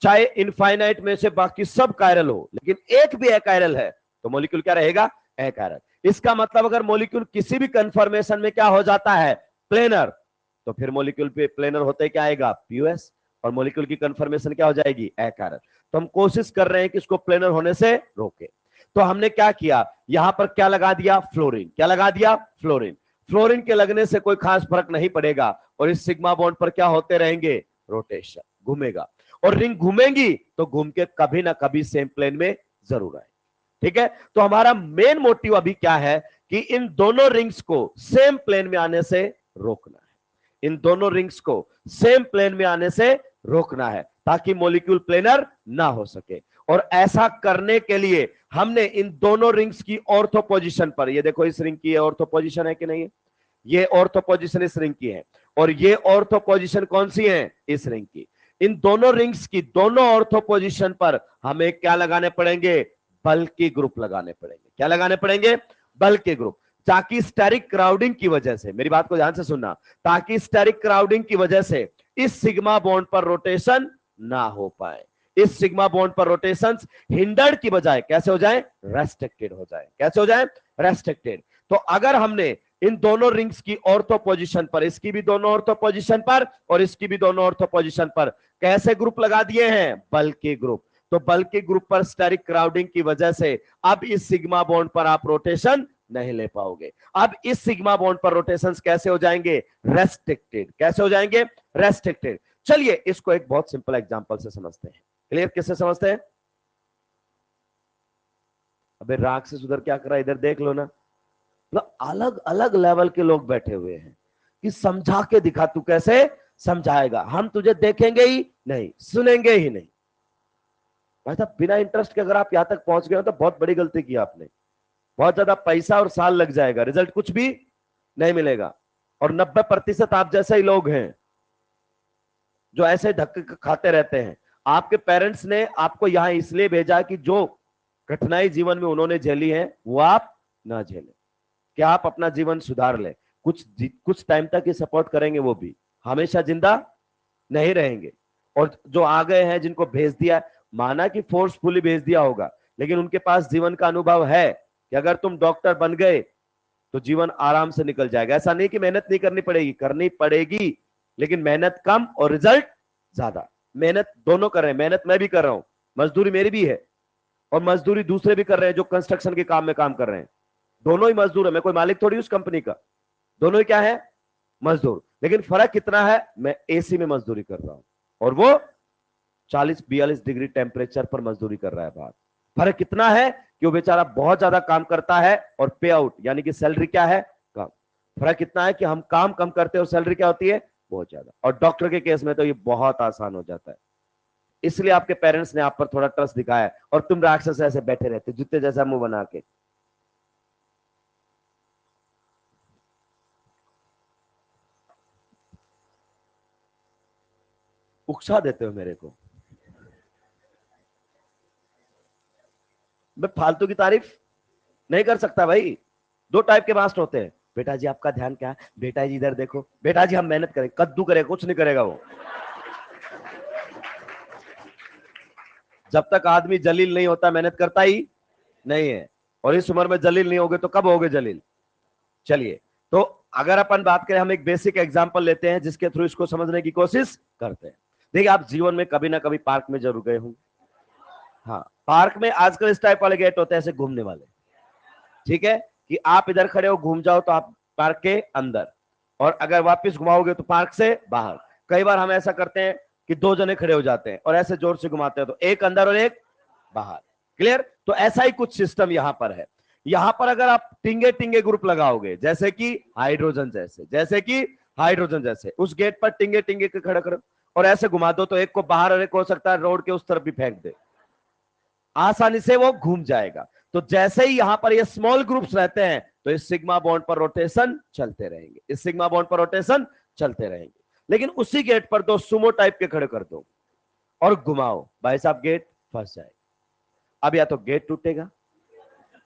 चाहे इनफाइनाइट में से बाकी सब कायरल हो, लेकिन एक भी अकायरल है तो मॉलिक्यूल क्या रहेगा, अकायरल। इसका मतलब अगर मॉलिक्यूल किसी भी कंफर्मेशन में क्या हो जाता है, प्लेनर, तो फिर मॉलिक्यूल पे प्लेनर होते क्या आएगा, पीओएस, और मॉलिक्यूल की कंफर्मेशन क्या हो जाएगी, अकायरल। तो हम कोशिश कर रहे हैं कि इसको प्लेनर होने से रोके। तो हमने क्या किया, यहां पर क्या लगा दिया, फ्लोरीन, क्या लगा दिया, फ्लोरीन। फ्लोरीन के लगने से कोई खास फर्क नहीं पड़ेगा और इस सिग्मा बॉन्ड पर क्या होते रहेंगे, रोटेशन, घूमेगा, और रिंग घूमेंगी तो घूम के कभी ना कभी सेम प्लेन में जरूर आए। ठीक है, तो हमारा मेन मोटिव अभी क्या है कि इन दोनों रिंग्स को सेम प्लेन में आने से रोकना है, इन दोनों रिंग्स को सेम प्लेन में आने से रोकना है ताकि मॉलिक्यूल प्लेनर ना हो सके। और ऐसा करने के लिए हमने इन दोनों रिंग्स की ऑर्थो पोजीशन पर, ये देखो इस रिंग की ऑर्थो पोजीशन है कि नहीं है, ये ऑर्थो पोजीशन इस रिंग की है, और ये ऑर्थो पोजीशन कौन सी है, इस रिंग की। इन दोनों रिंग्स की दोनों ऑर्थो पोजीशन पर हमें क्या लगाने पड़ेंगे, बल की ग्रुप लगाने पड़ेंगे। क्या लगाने पड़ेंगे, बल के ग्रुप, ताकि स्टेरिक क्राउडिंग की वजह से, मेरी बात को ध्यान से सुनना, ताकि स्टेरिक क्राउडिंग की वजह से इस सिग्मा बॉन्ड पर रोटेशन ना हो पाए, इस सिग्मा बॉन्ड पर रोटेशंस हिंडर्ड की बजाय कैसे हो जाए, रेस्ट्रिक्टेड हो जाए। कैसे हो जाए, रेस्ट्रिक्टेड। तो अगर हमने इन दोनों रिंग्स की ऑर्थो पोजीशन पर, इसकी भी दोनों ऑर्थो पोजीशन पर और इसकी भी दोनों ऑर्थो पोजीशन पर कैसे ग्रुप लगा दिए हैं, बल के ग्रुप, तो बल के ग्रुप पर स्टेरिक क्राउडिंग की वजह से अब इस सिग्मा बॉन्ड पर आप रोटेशन नहीं ले पाओगे। अब इस सिग्मा बॉन्ड पर रोटेशंस कैसे हो जाएंगे, रेस्ट्रिक्टेड। कैसे हो जाएंगे, रेस्ट्रिक्टेड। चलिए इसको एक बहुत सिंपल एग्जांपल से समझते हैं। क्लियर, किससे समझते हैं? अबे राग से सुधर क्या कर रहा है, इधर देख लो ना। मतलब अलग अलग लेवल के लोग बैठे हुए हैं कि समझा के दिखा, तू कैसे समझाएगा, हम तुझे देखेंगे ही नहीं, सुनेंगे ही नहीं। भाई साहब बिना इंटरेस्ट के अगर आप यहां तक पहुंच गए हो तो बहुत बड़ी गलती की आपने। बहुत ज्यादा पैसा और साल लग जाएगा, रिजल्ट कुछ भी नहीं मिलेगा। और 90% आप जैसे ही लोग हैं जो ऐसे धक्के खाते रहते हैं। आपके पेरेंट्स ने आपको यहां इसलिए भेजा कि जो कठिनाई जीवन में उन्होंने झेली है वो आप ना झेलें, कि आप अपना जीवन सुधार लें। कुछ टाइम तक ही सपोर्ट करेंगे, वो भी हमेशा जिंदा नहीं रहेंगे। और जो आ गए हैं जिनको भेज दिया, माना कि फोर्सफुली भेज दिया होगा, लेकिन उनके पास जीवन का अनुभव है कि अगर तुम डॉक्टर बन गए तो जीवन आराम से निकल जाएगा। ऐसा नहीं कि मेहनत नहीं करनी पड़ेगी, करनी पड़ेगी, लेकिन मेहनत कम और रिजल्ट ज्यादा। मेहनत दोनों कर रहे हैं, मेहनत मैं भी कर रहा हूं, मजदूरी मेरी भी है और मजदूरी दूसरे भी कर रहे हैं जो कंस्ट्रक्शन के काम में काम कर रहे हैं। दोनों ही मजदूर है, मैं कोई मालिक थोड़ी उस कंपनी का, दोनों ही क्या है, मजदूर। लेकिन फर्क कितना है, मैं एसी में मजदूरी कर रहा हूं और वो 40-42 डिग्री टेम्परेचर पर मजदूरी कर रहा है बाहर। फर्क कितना है कि वो बेचारा बहुत ज्यादा काम करता है और पे आउट यानी कि सैलरी क्या है, कम। फर्क कितना है कि हम काम कम करते हैं और सैलरी क्या होती है, बहुत ज्यादा। और डॉक्टर के केस में तो ये बहुत आसान हो जाता है। इसलिए आपके पेरेंट्स ने आप पर थोड़ा ट्रस्ट दिखाया है और तुम राक्षस ऐसे बैठे रहते जूते जैसा मुंह बना के। उकसा देते हो मेरे को। मैं फालतू की तारीफ नहीं कर सकता भाई। दो टाइप के मास्टर होते हैं, बेटा जी आपका ध्यान क्या है, बेटा जी इधर देखो, बेटा जी हम मेहनत करें, कद्दू करेगा, कुछ नहीं करेगा वो। जब तक आदमी जलील नहीं होता मेहनत करता ही नहीं है, और इस उम्र में जलील नहीं होगे तो कब होगे जलील। चलिए, तो अगर अपन बात करें, हम एक बेसिक एग्जांपल लेते हैं जिसके थ्रू इसको समझने की कोशिश करते हैं। देखिए, आप जीवन में कभी ना कभी पार्क में जरूर गए होंगे। हाँ, पार्क में आजकल इस टाइप वाले गेट होते हैं ऐसे घूमने वाले। ठीक है, कि आप इधर खड़े हो, घूम जाओ तो आप पार्क के अंदर, और अगर वापस घुमाओगे तो पार्क से बाहर। कई बार हम ऐसा करते हैं कि दो जने खड़े हो जाते हैं और ऐसे जोर से घुमाते हैं तो एक अंदर और एक बाहर। क्लियर, तो ऐसा ही कुछ सिस्टम यहां पर है। यहां पर अगर आप टिंगे टिंगे ग्रुप लगाओगे, जैसे कि हाइड्रोजन जैसे, जैसे कि हाइड्रोजन जैसे, उस गेट पर टिंगे टिंगे के खड़े करो और ऐसे घुमा दो तो एक को बाहर और एक हो सकता है रोड के उस तरफ भी फेंक दे, आसानी से वो घूम जाएगा। तो जैसे ही यहां पर ये स्मॉल ग्रुप्स रहते हैं तो इस सिग्मा बॉन्ड पर रोटेशन चलते रहेंगे, इस सिग्मा बॉन्ड पर रोटेशन चलते रहेंगे। लेकिन उसी गेट पर दो सुमो टाइप के खड़े कर दो और घुमाओ, भाई साहब गेट फंस जाएगा। अब या तो गेट टूटेगा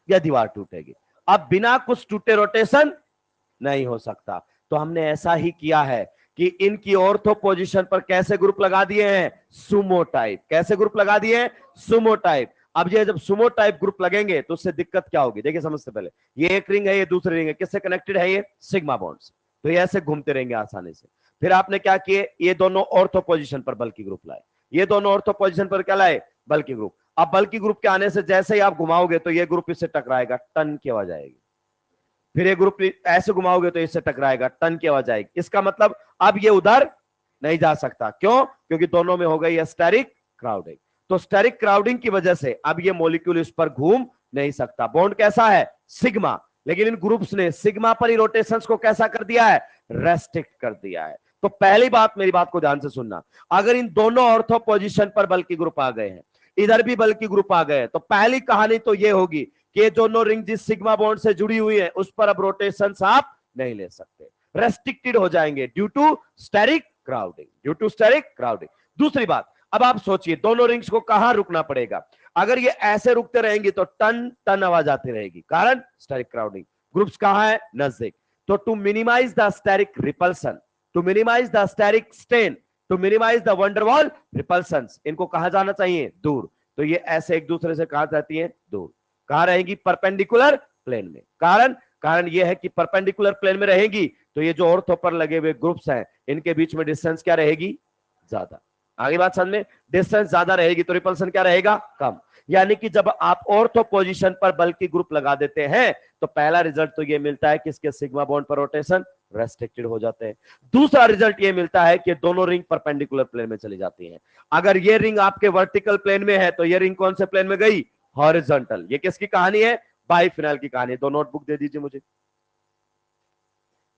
या दीवार टूटेगी। अब बिना कुछ टूटे रोटेशन नहीं हो सकता। तो हमने ऐसा ही किया है कि इनकी ऑर्थो पोजीशन पर कैसे ग्रुप लगा दिए हैं, सुमो टाइप। कैसे ग्रुप लगा दिए हैं, सुमो टाइप। अब ये जब सुमो टाइप ग्रुप लगेंगे तो उससे दिक्कत क्या होगी, देखिए समझते पहले। ये एक रिंग है, ये दूसरी रिंग है, किससे कनेक्टेड है, ये सिग्मा बॉन्ड्स। तो ये ऐसे घूमते रहेंगे आसानी से। फिर आपने क्या किए, ये दोनों ऑर्थो पोजीशन पर बल की ग्रुप लाए, ये दोनों ऑर्थो पोजीशन पर क्या लाए, बल की ग्रुप। अब बल की ग्रुप के आने से जैसे ही आप घुमाओगे तो ये ग्रुप इससे टकराएगा, टन की आवाज आएगी। फिर ये ग्रुप ऐसे घुमाओगे तो इससे टकराएगा, टन की आवाज आएगी। इसका मतलब अब ये उधर नहीं जा सकता, क्यों? क्योंकि दोनों में हो गई स्टेरिक क्राउडिंग। तो स्टेरिक क्राउडिंग की वजह से अब ये मॉलिक्यूल इस पर घूम नहीं सकता। बॉन्ड कैसा है? सिग्मा, लेकिन इन ग्रुप्स ने सिग्मा पर ही रोटेशंस को कैसा कर दिया है? रेस्ट्रिक्ट कर दिया है। तो पहली बात, मेरी बात को ध्यान से सुनना, अगर इन दोनों ऑर्थो पोजीशन पर बल्कि ग्रुप आ गए हैं, इधर भी बल्कि ग्रुप आ गए, तो पहली कहानी तो ये होगी कि ये दोनों रिंग जिस सिग्मा बॉन्ड से जुड़ी हुई है उस पर अब रोटेशंस आप नहीं ले सकते, रेस्ट्रिक्टेड हो जाएंगे due to steric crowding, due to steric crowding. दूसरी बात, अब आप सोचिए दोनों रिंग्स को कहां रुकना पड़ेगा? अगर ये ऐसे रुकते रहेंगी तो टन टन आवाज आती रहेगी, कारण स्टेरिक क्राउडिंग। ग्रुप्स कहां है? नजदीक। तो to minimise the steric repulsion, to minimise the steric strain, to minimise the van der Waals repulsions, इनको कहां जाना चाहिए? दूर। तो ये ऐसे एक दूसरे से कहां जाती है? दूर। कहां रहेगी? परपेंडिकुलर प्लेन में। कारण ये है कि परपेंडिकुलर प्लेन में रहेगी तो ये जो ऑर्थो पर लगे हुए ग्रुप्स हैं इनके बीच में डिस्टेंस क्या रहेगी? ज्यादा। आगे बात समझ में? डिस्टेंस ज्यादा रहेगी तो रिपल्सन क्या रहेगा? कम। यानी कि जब आप ऑर्थो पोजीशन पर बल्कि ग्रुप लगा देते हैं तो पहला रिजल्ट तो ये मिलता है कि इसके सिग्मा बॉन्ड पर रोटेशन रेस्ट्रिक्टेड हो जाते हैं। दूसरा रिजल्ट ये मिलता है कि दोनों रिंग परपेंडिकुलर प्लेन में चली जाती हैं। अगर ये रिंग आपके वर्टिकल प्लेन में है तो ये रिंग कौन से प्लेन में गई? हॉरिजॉन्टल। ये किसकी कहानी है? बाइफिनाइल की कहानी। दो नोटबुक दे दीजिए मुझे।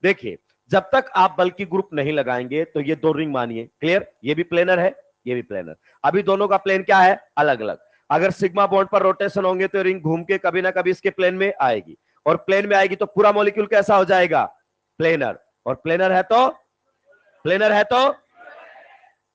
देखिए, जब तक आप बल्कि ग्रुप नहीं लगाएंगे तो ये दो रिंग मानिए क्लियर, ये भी प्लेनर है, ये भी प्लेनर। अभी दोनों का प्लेन क्या है? अलग अलग। अगर सिग्मा बॉन्ड पर रोटेशन होंगे तो रिंग घूम के कभी ना कभी इसके प्लेन में आएगी, और प्लेन में आएगी तो पूरा मॉलिक्यूल कैसा हो जाएगा? प्लेनर। और प्लेनर है तो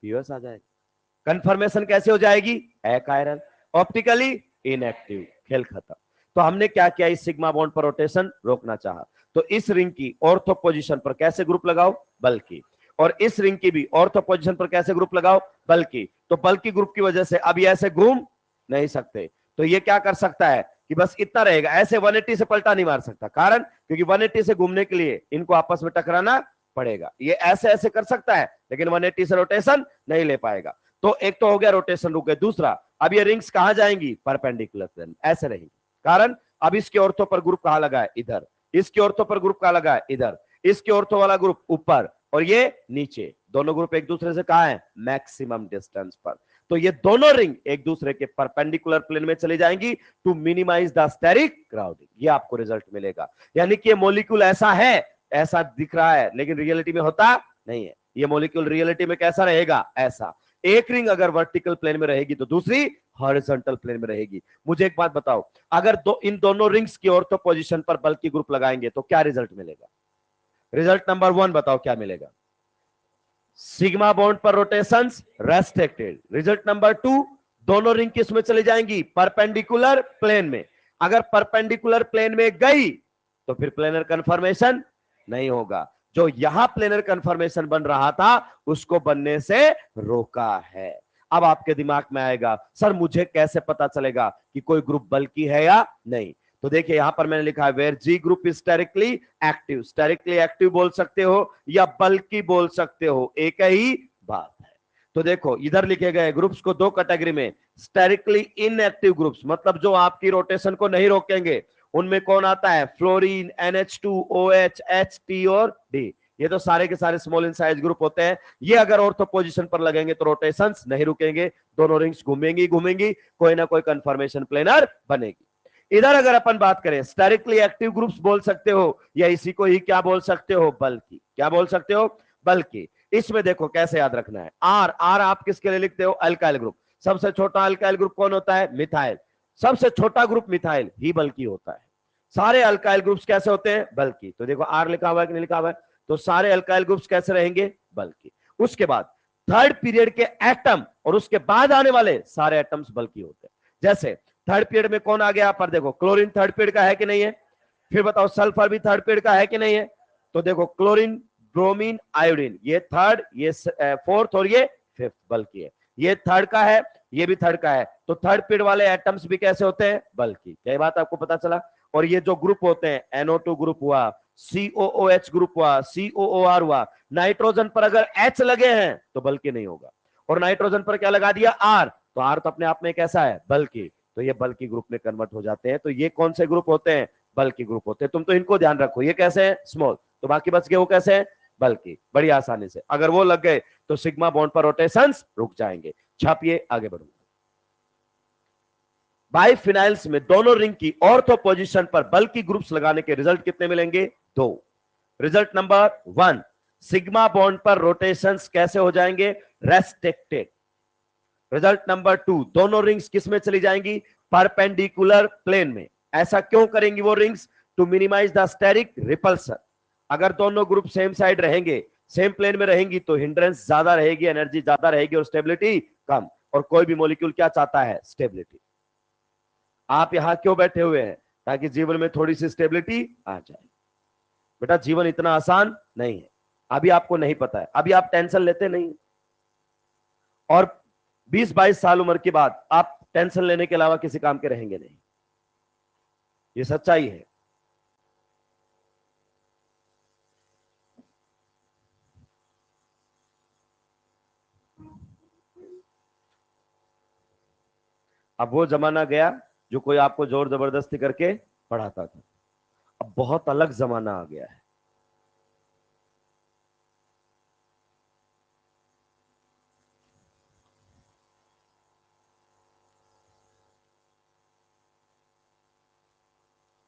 पीओएस आ जाएगा। कंफर्मेशन कैसे हो जाएगी? अकायरल। Optically inactive. खेल खत्म। तो हमने क्या किया? इस सिग्मा बॉन्ड पर रोटेशन रोकना चाहा तो इस रिंग की ऑर्थो पोजीशन पर कैसे ग्रुप लगाओ? बल्कि। और इस रिंग की भी ऑर्थो पोजीशन पर कैसे ग्रुप लगाओ? बल्कि। तो बल्कि ग्रुप की वजह से अब ये ऐसे घूम नहीं सकते, तो ये क्या कर सकता है कि बस इतना रहेगा, ऐसे 180 से पलटा नहीं मार सकता। कारण क्योंकि 180 से घूमने के लिए इनको आपस में टकराना पड़ेगा। ये ऐसे ऐसे कर सकता है लेकिन 180 से रोटेशन नहीं ले पाएगा। तो एक तो हो गया रोटेशन रुक गए। दूसरा, अब ये रिंग्स कहां जाएंगी? परपेंडिकुलर प्लेन, ऐसे रहेंगी। कारण अब इसके ऑर्थो पर ग्रुप कहां लगा है? इधर। इसके ऑर्थो पर ग्रुप कहां लगा है? इधर। इसके ऑर्थो वाला ग्रुप ऊपर और ये नीचे। दोनों ग्रुप एक दूसरे से कहां है? मैक्सिमम डिस्टेंस पर। तो ये दोनों रिंग एक दूसरे के परपेंडिकुलर प्लेन में चली जाएंगी to minimise the steric crowding. ये आपको रिजल्ट मिलेगा। यानी कि ये मॉलिक्यूल ऐसा है, ऐसा दिख रहा है, लेकिन रियलिटी में होता नहीं है। ये मॉलिक्यूल रियलिटी में कैसा रहेगा? ऐसा। एक रिंग अगर वर्टिकल प्लेन में रहेगी तो दूसरी हॉरिजॉन्टल प्लेन में रहेगी। मुझे एक बात बताओ, अगर इन दोनों रिंग्स की ऑर्थो पोजीशन पर बल्कि ग्रुप लगाएंगे तो क्या रिजल्ट मिलेगा? रिजल्ट नंबर 1 बताओ क्या मिलेगा? सिग्मा बॉन्ड पर रोटेशंस रेस्ट्रिक्टेड। रिजल्ट नंबर 2, दोनों रिंग किस में चली जाएंगी? परपेंडिकुलर प्लेन में। अगर परपेंडिकुलर प्लेन में गई तो फिर प्लेनर कन्फर्मेशन नहीं होगा। जो यहां प्लेनर कन्फर्मेशन बन रहा था उसको बनने से रोका है। अब आपके दिमाग में आएगा, सर मुझे कैसे पता चलेगा कि कोई ग्रुप बल्कि है या नहीं? तो देखिए यहां पर मैंने लिखा है where G group is sterically active. Sterically active बोल सकते हो या बल्कि बोल सकते हो, एक ही बात है। तो देखो इधर लिखे गए ग्रुप्स को दो कैटेगरी में, स्टेरिकली इनएक्टिव ग्रुप्स मतलब जो आपकी रोटेशन को नहीं रोकेंगे, उनमें कौन आता है? फ्लोरीन, NH2, OH, HT और D। ये तो सारे के सारे स्मॉल इन साइज ग्रुप होते हैं। ये अगर ऑर्थो पोजीशन पर लगेंगे तो रोटेशंस नहीं रुकेंगे, दोनों रिंग्स घूमेंगी, कोई ना कोई कंफर्मेशन प्लेनर बनेगी। इधर अगर अपन बात करें स्टेरिकली एक्टिव ग्रुप्स बोल सकते हो या इसी को ही क्या बोल सकते हो? बल्कि। क्या बोल सकते हो? बल्कि। इसमें देखो कैसे याद रखना है। आर आप किसके लिए लिखते हो? Alkyl group. सबसे छोटा अल्काइल ग्रुप कौन होता है? मिथाइल। सबसे छोटा ग्रुप मिथाइल ही बल्कि होता है। सारे अल्काइल ग्रुप्स कैसे होते हैं? बल्कि। तो देखो आर लिखा हुआ है कि नहीं लिखा हुआ है? तो सारे अल्काइल ग्रुप्स कैसे रहेंगे? बल्कि। उसके बाद थर्ड पीरियड के एटम और उसके बाद आने वाले सारे एटम्स बल्कि होते हैं। जैसे थर्ड पीरियड में कौन आ गया पर देखो, क्लोरीन थर्ड पीरियड का है कि नहीं है? फिर बताओ सल्फर भी थर्ड पीरियड का है कि नहीं है? तो देखो क्लोरीन, ब्रोमीन, आयोडीन, ये थर्ड, ये फोर्थ और ये फिफ्थ बल्कि है। ये थर्ड का है, ये भी थर्ड का है। तो थर्ड पीरियड वाले एटम्स भी कैसे होते हैं? बल्कि। क्या बात आपको पता चला? और ये जो ग्रुप होते हैं, NO2 ग्रुप हुआ, COOH ग्रुप हुआ, COOR हुआ, नाइट्रोजन पर अगर H लगे हैं तो बल्कि नहीं होगा, और नाइट्रोजन पर क्या लगा दिया? R, तो R तो अपने आप में कैसा है? बल्कि। तो ये बल्कि ग्रुप में कन्वर्ट हो जाते हैं। तो ये कौन से ग्रुप होते हैं? बल्कि ग्रुप होते हैं। तुम तो इनको ध्यान रखो, ये कैसे है स्मॉल, तो बाकी बच गए वो कैसे है बल्कि, बड़ी आसानी से। अगर वो लग गए तो सिग्मा बॉन्ड पर रोटेशंस रुक जाएंगे। छापिए, आगे बढ़ो। बाइफिनाइल्स में दोनों रिंग की ऑर्थो पोजीशन पर बल्कि ग्रुप्स लगाने के रिजल्ट कितने मिलेंगे? दो। रिजल्ट नंबर 1, सिग्मा बॉन्ड पर रोटेशंस कैसे हो जाएंगे? रेस्ट्रिक्टेड। रिजल्ट नंबर 2, दोनों रिंग्स किस में चली जाएंगी? परपेंडिकुलर प्लेन में। ऐसा क्यों करेंगी वो rings? To minimise the steric repulsion. अगर दोनों ग्रुप सेम साइड रहेंगे, सेम प्लेन में रहेंगी, तो हिंड्रेंस ज्यादा रहेगी, एनर्जी ज्यादा रहेगी और स्टेबिलिटी कम। और कोई भी मॉलिक्यूल क्या चाहता है? स्टेबिलिटी। आप यहां क्यों बैठे हुए हैं? ताकि जीवन में थोड़ी सी स्टेबिलिटी आ जाए। बेटा जीवन इतना आसान नहीं है, अभी आपको नहीं पता है, अभी आप टेंशन लेते नहीं, और 20-22 साल उम्र के बाद आप टेंशन लेने के अलावा किसी काम के रहेंगे नहीं। ये सच्चाई है। अब वो जमाना गया जो कोई आपको जोर जबरदस्ती करके पढ़ाता था। अब बहुत अलग जमाना आ गया है।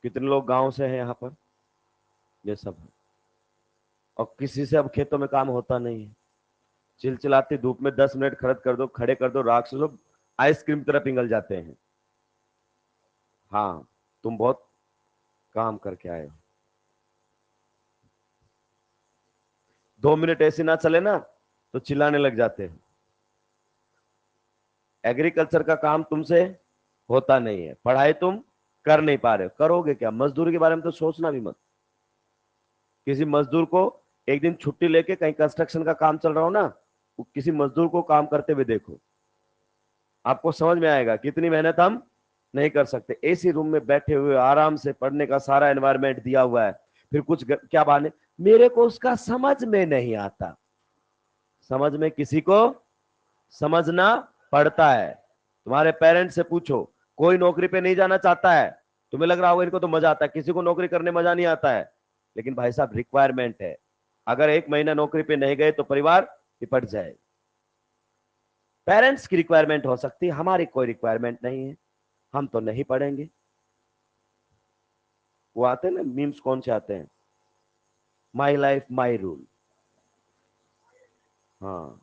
कितने लोग गांव से हैं यहां पर? ये सब है। और किसी से अब खेतों में काम होता नहीं है। चिलचिलाती धूप में 10 मिनट खड़े कर दो, राख से लोग आइसक्रीम की तरह पिघल जाते हैं। हाँ, तुम बहुत काम करके आए हो। 2 मिनट ऐसी ना चले ना तो चिल्लाने लग जाते हैं। एग्रीकल्चर का काम तुमसे होता नहीं है, पढ़ाई तुम कर नहीं पा रहे हो, करोगे क्या? मजदूर के बारे में तो सोचना भी मत। किसी मजदूर को एक दिन छुट्टी लेके, कहीं कंस्ट्रक्शन का काम चल रहा हो ना, किसी मजदूर को काम करते हुए देखो, आपको समझ में आएगा कितनी मेहनत हम नहीं कर सकते। एसी रूम में बैठे हुए आराम से पढ़ने का सारा एनवायरनमेंट दिया हुआ है, फिर कुछ क्या बहाने, मेरे को उसका समझ में नहीं आता। समझ में किसी को समझना पड़ता है। तुम्हारे पेरेंट्स से पूछो, कोई नौकरी पे नहीं जाना चाहता है। तुम्हें लग रहा होगा इनको तो मजा आता है, किसी को नौकरी करने मजा नहीं आता है। लेकिन भाई साहब रिक्वायरमेंट है, अगर 1 महीना नौकरी पे नहीं गए तो परिवार निपट जाए। पेरेंट्स की रिक्वायरमेंट हो सकती है, हमारी कोई रिक्वायरमेंट नहीं है, हम तो नहीं पढ़ेंगे। वो आते हैं ना मीम्स, कौन से आते हैं? My life my rule. हाँ,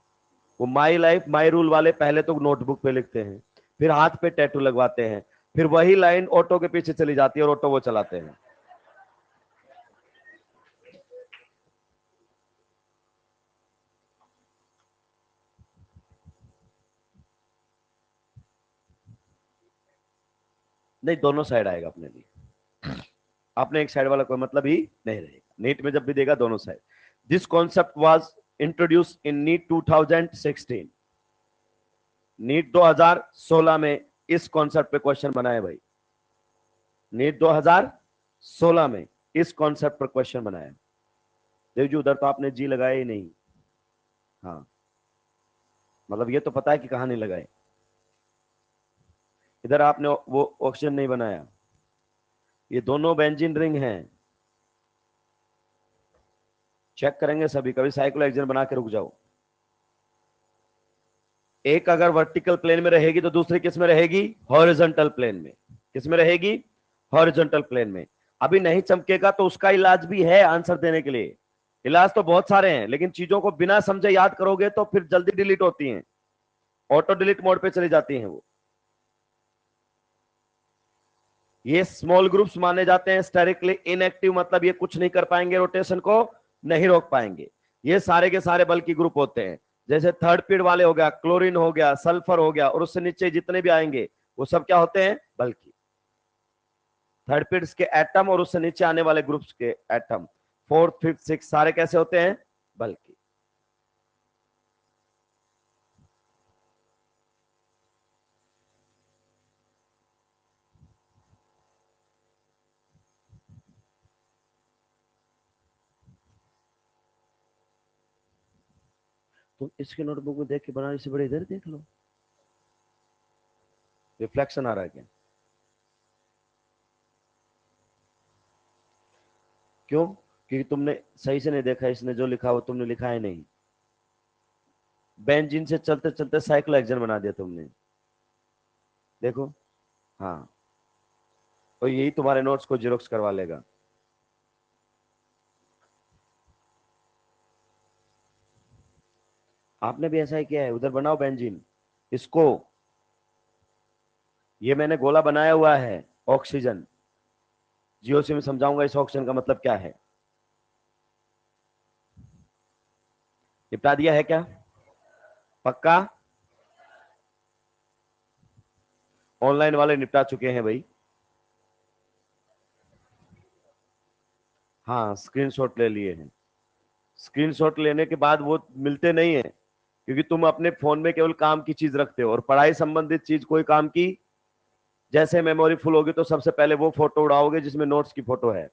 वो माई लाइफ माई रूल वाले पहले तो नोटबुक पे लिखते हैं, फिर हाथ पे टैटू लगवाते हैं, फिर वही लाइन ऑटो के पीछे चली जाती है और ऑटो वो चलाते हैं। नहीं, दोनों साइड आएगा अपने लिए। अपने एक साइड वाला कोई मतलब ही नहीं रहेगा। नीट में जब भी देगा दोनों side. This concept was introduce in NEET 2016। NEET 2016 में इस कॉन्सेप्ट पे क्वेश्चन बनाए भाई। नीट 2016 में इस कॉन्सेप्ट पर क्वेश्चन बनाया। देवजी उधर तो आपने जी लगाया ही नहीं। हाँ, मतलब ये तो पता है कि कहां नहीं लगाए। इधर आपने वो ऑप्शन नहीं बनाया। ये दोनों बेंजीन रिंग हैं, चेक करेंगे सभी। कभी साइक्लोहेक्सेन बना के रुक जाओ। एक अगर वर्टिकल प्लेन में रहेगी तो दूसरी किस में रहेगी? हॉरिजॉन्टल प्लेन में। किस में रहेगी? हॉरिजॉन्टल प्लेन में। अभी नहीं चमकेगा तो उसका इलाज भी है आंसर देने के लिए। इलाज तो बहुत सारे हैं, लेकिन चीजों को बिना समझे याद करोगे तो फिर जल्दी डिलीट होती हैं, ऑटो डिलीट मोड पे चली जाती हैं वो। ये स्मॉल ग्रुप्स माने जाते हैं स्टेरिकली इनएक्टिव, मतलब ये कुछ नहीं कर पाएंगे, रोटेशन को नहीं रोक पाएंगे। ये सारे के सारे बल्कि ग्रुप होते हैं। जैसे थर्ड पीरियड वाले हो गया, क्लोरीन हो गया, सल्फर हो गया, और उससे नीचे जितने भी आएंगे वो सब क्या होते हैं? बल्कि। थर्ड पीरियड के एटम और उससे नीचे आने वाले ग्रुप्स के एटम, फोर्थ फिफ्थ सिक्स, सारे कैसे होते हैं? बल्कि। तुम इसके नोटबुक में देख के बनाने से बड़े, इधर देख लो, रिफ्लेक्शन आ रहा है क्या? क्यों? क्योंकि तुमने सही से नहीं देखा, इसने जो लिखा वो तुमने लिखा है नहीं। बेंजीन से चलते चलते साइक्लोहेक्सेन बना दिया तुमने, देखो। हाँ, और यही तुम्हारे नोट्स को जेरोक्स करवा लेगा। आपने भी ऐसा ही किया है, उधर बनाओ बेंजीन इसको। ये मैंने गोला बनाया हुआ है ऑक्सीजन। जीओसी में समझाऊंगा इस ऑक्सीजन का मतलब क्या है। निपटा दिया है क्या? पक्का? ऑनलाइन वाले निपटा चुके हैं भाई। हाँ, स्क्रीनशॉट ले लिए हैं। स्क्रीनशॉट लेने के बाद वो मिलते नहीं है, क्योंकि तुम अपने फोन में केवल काम की चीज रखते हो, और पढ़ाई संबंधित चीज कोई काम की, जैसे मेमोरी फुल होगी तो सबसे पहले वो फोटो उड़ाओगे जिसमें नोट्स की फोटो है।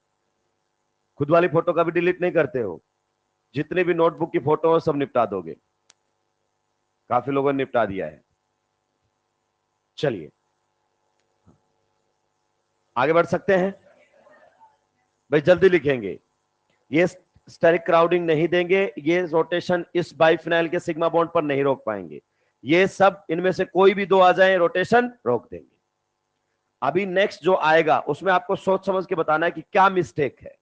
खुद वाली फोटो कभी डिलीट नहीं करते हो। जितने भी नोटबुक की फोटो हो सब निपटा दोगे। काफी लोगों ने निपटा दिया है। चलिए आगे बढ़ सकते हैं भाई, जल्दी लिखेंगे। ये स्टेरिक क्राउडिंग नहीं देंगे, ये रोटेशन इस बाइफिनाइल के सिग्मा बॉन्ड पर नहीं रोक पाएंगे। ये सब इनमें से कोई भी दो आ जाए रोटेशन रोक देंगे। अभी नेक्स्ट जो आएगा उसमें आपको सोच समझ के बताना है कि क्या मिस्टेक है।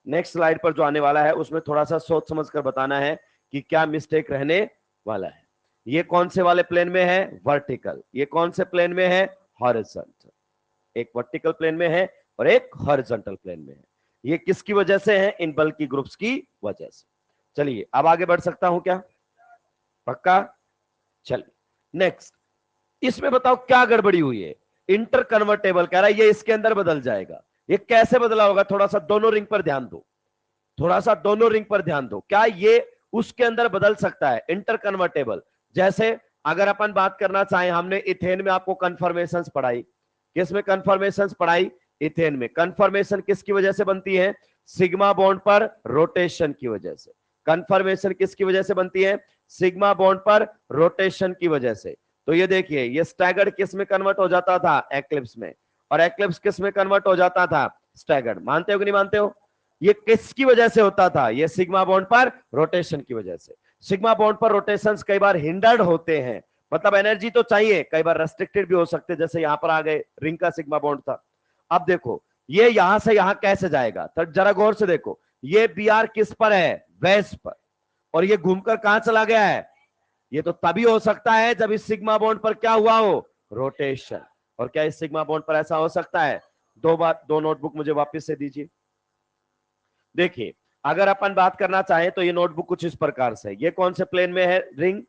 नेक्स्ट स्लाइड पर जो आने वाला है उसमें थोड़ा सा सोच समझ कर बताना है कि क्या मिस्टेक रहने वाला है। ये कौन से वाले प्लेन में है? वर्टिकल। ये कौन से प्लेन में है? हॉरिजॉन्टल। एक वर्टिकल प्लेन में है और एक हॉरिजॉन्टल प्लेन में है। ये किसकी वजह से है? इन बल्कि ग्रुप्स की वजह से। चलिए अब आगे बढ़ सकता हूं क्या? पक्का? चलिए नेक्स्ट, इसमें बताओ क्या गड़बड़ी हुई है। इंटर कन्वर्टेबल कह रहा है, ये इसके अंदर बदल जाएगा। ये कैसे बदला होगा? थोड़ा सा दोनों रिंग पर ध्यान दो, थोड़ा सा दोनों रिंग पर ध्यान दो। क्या ये उसके अंदर बदल सकता है? Inter convertible. जैसे अगर अपन बात करना चाहें, हमने इथेन में आपको कन्फर्मेशंस पढ़ाई। किसमें कन्फर्मेशंस पढ़ाई? इथेन में। कन्फर्मेशन किसकी वजह से बनती है? सिग्मा बॉन्ड पर रोटेशन की वजह से। कन्फर्मेशन किसकी वजह से बनती है? सिग्मा बॉन्ड पर रोटेशन की वजह से। तो ये देखिए, ये स्टैगर्ड किस में कन्वर्ट हो जाता था? एक्लिप्स में। और एक्लिप्स किस में कन्वर्ट हो जाता था? स्टैगर्ड। मानते हो कि नहीं मानते हो? ये किसकी वजह से होता था? ये सिग्मा बॉन्ड पर रोटेशन की वजह से। सिग्मा बॉन्ड पर रोटेशंस कई बार हिंडर्ड होते हैं, मतलब एनर्जी तो चाहिए, कई बार रेस्ट्रिक्टेड भी हो सकते हैं। जैसे यहां पर आ गए, रिंग का सिग्मा बॉन्ड था। अब देखो ये यहां से यहां कैसे जाएगा, तो जरा गौर से देखो। ये बी आर किस पर है? वेस्ट पर। और ये घूमकर कहां चला गया है? ये तो तभी हो सकता है जब इस सिग्मा बॉन्ड पर क्या हुआ हो? रोटेशन। और क्या इस सिग्मा बॉन्ड पर ऐसा हो सकता है? दो बात, दो नोटबुक मुझे वापस से दीजिए। देखिए अगर अपन बात करना चाहें तो ये नोटबुक कुछ इस प्रकार से, ये कौन से प्लेन में है? Ring,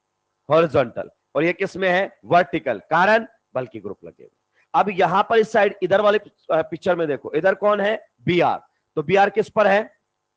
horizontal. और ये किस में है? वर्टिकल। कारण बल्कि ग्रुप लगे हुए। अब यहां पर इस साइड इधर वाले पिक्चर में देखो, इधर कौन है? B R. तो बी आर किस पर है?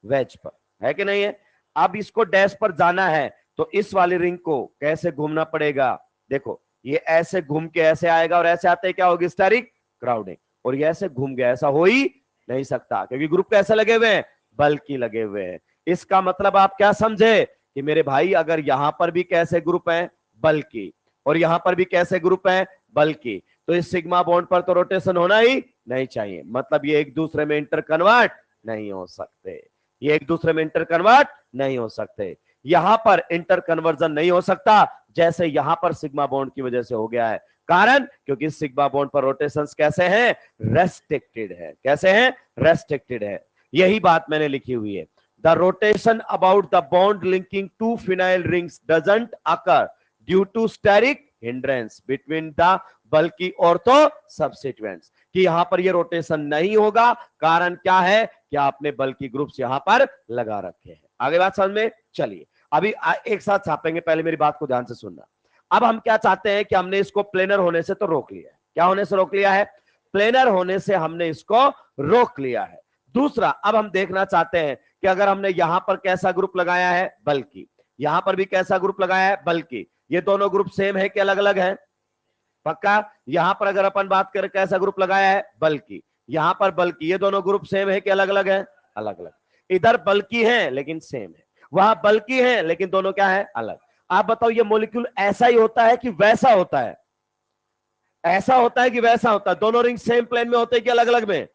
वेज पर, है कि नहीं है? अब इसको डैश पर जाना है तो इस वाली रिंग को कैसे घूमना पड़ेगा? देखो ये ऐसे घूम के ऐसे आएगा और ऐसे आते क्या होगी? Steric crowding. और ये ऐसे घूम गया, ऐसा हो ही नहीं सकता क्योंकि ग्रुप कैसे लगे हुए हैं? बल्कि लगे हुए हैं। इसका मतलब आप क्या समझे कि मेरे भाई अगर यहां पर भी कैसे ग्रुप है? बल्कि। और यहां पर भी कैसे ग्रुप है? बल्कि। तो इस सिग्मा बॉन्ड पर तो रोटेशन होना ही नहीं चाहिए, मतलब ये एक दूसरे में इंटर कन्वर्ट नहीं हो सकते। ये एक दूसरे में इंटर कन्वर्ट नहीं हो सकते। यहां पर इंटर कन्वर्जन नहीं हो सकता जैसे यहां पर सिग्मा बॉन्ड की वजह से हो गया है। कारण क्योंकि सिग्मा बॉन्ड पर रोटेशंस कैसे हैं? रेस्ट्रिक्टेड है। कैसे हैं? रेस्ट्रिक्टेड है। यही बात मैंने लिखी हुई है। The rotation about the bond linking two phenyl rings doesn't occur due to steric hindrance between the bulky ortho substituents. कि यहां पर ये रोटेशन नहीं होगा। कारण क्या है? कि आपने बल्कि ग्रुप्स यहां पर लगा रखे हैं। आगे बात समझ में? चलिए अभी एक साथ छापेंगे, पहले मेरी बात को ध्यान से सुनना। अब हम क्या चाहते हैं कि हमने इसको प्लेनर होने से तो रोक लिया है। क्या होने से रोक लिया है? प्लेनर होने से हमने इसको रोक लिया है। दूसरा, अब हम देखना चाहते हैं कि अगर हमने यहां पर कैसा ग्रुप लगाया है? बल्कि। यहां पर भी कैसा ग्रुप लगाया है? बल्कि। ये दोनों ग्रुप सेम है कि अलग अलग है? पक्का। यहां पर अगर अपन बात करें कैसा ग्रुप लगाया है? बल्कि। यहां पर बल्कि। ये दोनों ग्रुप सेम है कि अलग अलग है? अलग अलग। इधर बल्कि है लेकिन सेम है, वहां बल्कि है लेकिन दोनों क्या है? अलग। आप बताओ ये मॉलिक्यूल ऐसा ही होता है कि वैसा होता है? ऐसा होता है कि वैसा होता है? दोनों रिंग सेम प्लेन में होते हैं कि अलग अलग में?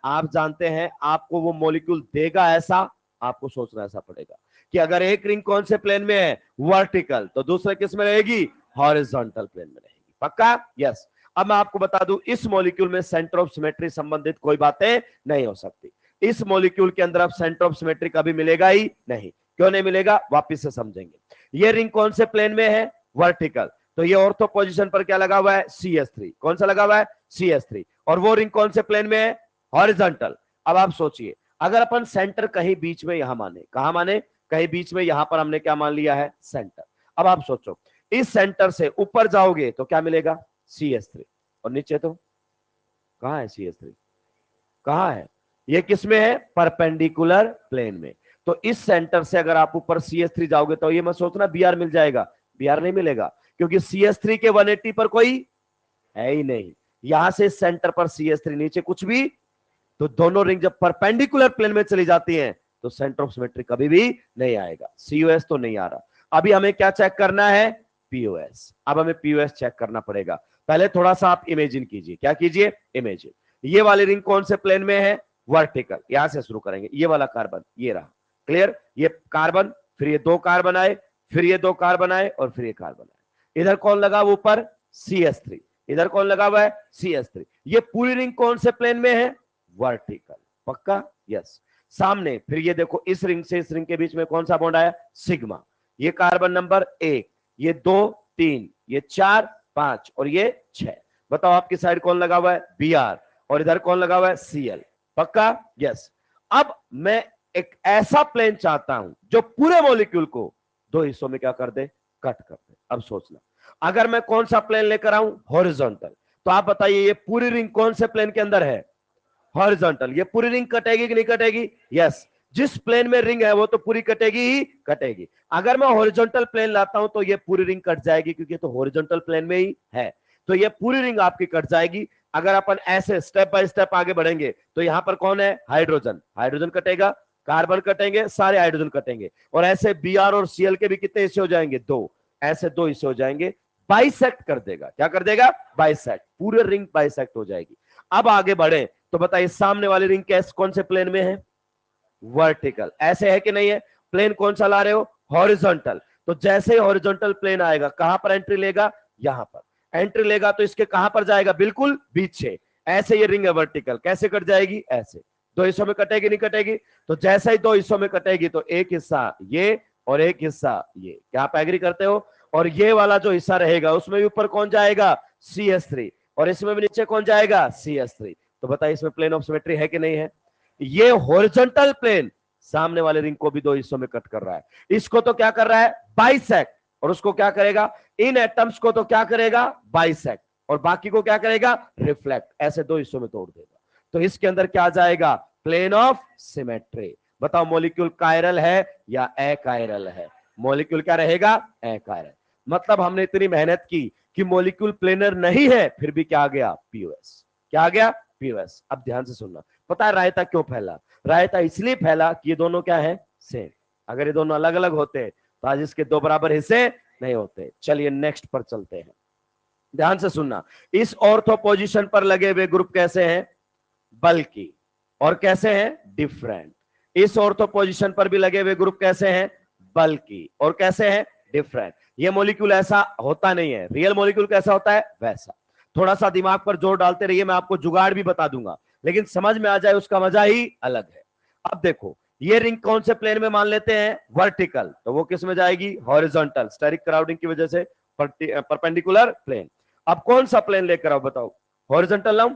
आप जानते हैं आपको वो मॉलिक्यूल देगा ऐसा, आपको सोचना ऐसा पड़ेगा कि अगर एक रिंग कौन से प्लेन में है, वर्टिकल, तो दूसरे किस में रहेगी, हॉरिजॉन्टल प्लेन में रहेगी। पक्का? यस। अब मैं आपको बता दूं, इस मॉलिक्यूल में सेंटर ऑफ सिमेट्री संबंधित कोई बातें नहीं हो सकती। इस मॉलिक्यूल के अंदर अब सेंटर ऑफ सिमेट्री कभी मिलेगा ही नहीं। क्यों नहीं मिलेगा, वापिस से समझेंगे। ये रिंग कौन से प्लेन में है, वर्टिकल, तो ये ऑर्थो पोजीशन पर क्या लगा हुआ है, CS3। कौन सा लगा हुआ है, CS3। और वो रिंग कौन से प्लेन में है, हॉरिजॉन्टल। अब आप सोचिए, अगर अपन सेंटर कहीं बीच में यहां माने, कहां माने, कहीं बीच में, यहां पर हमने क्या मान लिया है, सेंटर। अब आप सोचो, इस सेंटर से ऊपर जाओगे तो क्या मिलेगा, CS3, और नीचे तो कहां है CS3, कहां है, ये किस में है, परपेंडिकुलर प्लेन में। तो इस सेंटर से अगर आप ऊपर CS3 जाओगे तो ये मत सोचना BR मिल जाएगा, BR नहीं मिलेगा, क्योंकि CS3 के 180 पर कोई है ही नहीं। यहां से सेंटर पर CS3, नीचे कुछ भी, तो दोनों रिंग जब परपेंडिकुलर प्लेन में चली जाती हैं तो सेंटर ऑफ सिमेट्री कभी भी नहीं आएगा। COS तो नहीं आ रहा। अभी हमें क्या चेक करना है, POS। अब हमें POS चेक करना पड़ेगा। पहले थोड़ा सा आप इमेजिन कीजिए, क्या कीजिए, इमेजिन। ये वाली रिंग कौन से प्लेन में है, वर्टिकल। यहां से शुरू करेंगे, ये वाला कार्बन, ये रहा, क्लियर, ये कार्बन, फिर ये दो कार्बन आए, फिर ये दो कार्बन आए, और फिर ये कार्बन आए। इधर कौन लगा हुआ ऊपर, CS3। इधर कौन लगा हुआ है, CS3। ये पूरी रिंग कौन से प्लेन में है, वर्टिकल। पक्का? यस। सामने फिर ये देखो, इस रिंग से इस रिंग के बीच में कौन सा बॉन्ड आया, सिग्मा। ये कार्बन नंबर 1, ये 2 3, ये 4 5, और ये 6। बताओ आपकी साइड कौन लगा हुआ है, BR, और इधर कौन लगा हुआ है, CL। पक्का? यस। अब मैं एक ऐसा प्लेन चाहता हूं जो पूरे मॉलिक्यूल को दो हिस्सों में क्या कर दे, कट कर दे। अब सोचना, अगर मैं कौन सा प्लेन लेकर आऊं, हॉरिजॉन्टल, तो आप बताइए ये पूरी रिंग कौन से प्लेन के अंदर है, हॉरिजॉन्टल। ये पूरी रिंग कटेगी कि नहीं कटेगी, यस। जिस प्लेन में रिंग है वो तो पूरी कटेगी ही कटेगी। अगर मैं हॉरिजॉन्टल प्लेन लाता हूं तो ये पूरी रिंग कट जाएगी, क्योंकि तो हॉरिजॉन्टल प्लेन में ही है, तो ये पूरी रिंग आपकी कट जाएगी। अगर अपन ऐसे स्टेप बाय स्टेप आगे बढ़ेंगे तो यहां पर कौन है, हाइड्रोजन, हाइड्रोजन कटेगा, कार्बन कटेंगे, सारे हाइड्रोजन कटेंगे, और ऐसे BR और CL के भी कितने हिस्से हो जाएंगे, 2। ऐसे 2 हिस्से हो जाएंगे, बाइसेक्ट कर देगा। क्या कर देगा, बाइसेक्ट, पूरे रिंग बाइसेक्ट हो जाएगी। अब आगे बढ़े तो बताइए, सामने वाली रिंग कैस कौन से प्लेन में है, वर्टिकल। ऐसे है कि नहीं है, प्लेन कौन सा ला रहे हो, हॉरिजॉन्टल। तो जैसे ही हॉरिजॉन्टल प्लेन आएगा, कहां पर एंट्री लेगा, यहां पर एंट्री लेगा, तो इसके कहां पर जाएगा, बिल्कुल बीच से। ऐसे ये रिंग है वर्टिकल, कैसे कट जाएगी, ऐसे 2 हिस्सों में कटेगी, नहीं कटेगी। तो जैसे ही 2 हिस्सों में कटेगी तो एक हिस्सा ये और एक हिस्सा ये, क्या आप एग्री करते हो। और ये वाला जो हिस्सा रहेगा उसमें भी ऊपर कौन जाएगा, CS3, और इसमें भी नीचे कौन जाएगा, CS3। तो बताइए इसमें प्लेन ऑफ सिमेट्री है कि नहीं है। ये हॉरिजॉन्टल प्लेन सामने वाले रिंग को भी 2 हिस्सों में कट कर रहा है, इसको तो क्या कर रहा है, बाइसेक्ट, और उसको क्या करेगा, इन एटम्स को तो क्या करेगा, बाइसेक्ट, और बाकी को क्या करेगा, रिफ्लेक्ट, ऐसे 2 हिस्सों में तोड़ देगा। तो इसके अंदर क्या जाएगा, प्लेन ऑफ सिमेट्री। बताओ मॉलिक्यूल कायरल है या अकायरल है, मॉलिक्यूल क्या रहेगा, अकायरल। मतलब हमने इतनी मेहनत की कि मॉलिक्यूल प्लेनर नहीं है, फिर भी क्या आ गया, POS। क्या आ गया, POS। अब ध्यान से सुनना, पता है रायता क्यों फैला, रायता इसलिए फैला कि ये दोनों क्या है, सेम। अगर ये दोनों अलग अलग होते तो आज इसके 2 बराबर हिस्से नहीं होते। चलिए नेक्स्ट पर चलते हैं, ध्यान से सुनना। इस ऑर्थो पोजीशन पर लगे हुए ग्रुप कैसे हैं, बल्कि, और कैसे हैं, डिफरेंट। इस ऑर्थो पोजीशन पर भी लगे हुए ग्रुप कैसे हैं, बल्कि, और कैसे हैं, डिफरेंट। ये मॉलिक्यूल ऐसा होता नहीं है, रियल मॉलिक्यूल कैसा होता है, वैसा। थोड़ा सा दिमाग पर जोर डालते रहिए, मैं आपको जुगाड़ भी बता दूंगा, लेकिन समझ में आ जाए उसका मजा ही अलग है। अब देखो, ये रिंग कौन से प्लेन में मान लेते हैं, वर्टिकल, तो वो किस में जाएगी, हॉरिजॉन्टल, स्टेरिक क्राउडिंग की वजह से परपेंडिकुलर प्लेन। अब कौन सा प्लेन लेकर आओ, बताओ, हॉरिजॉन्टल लाऊं।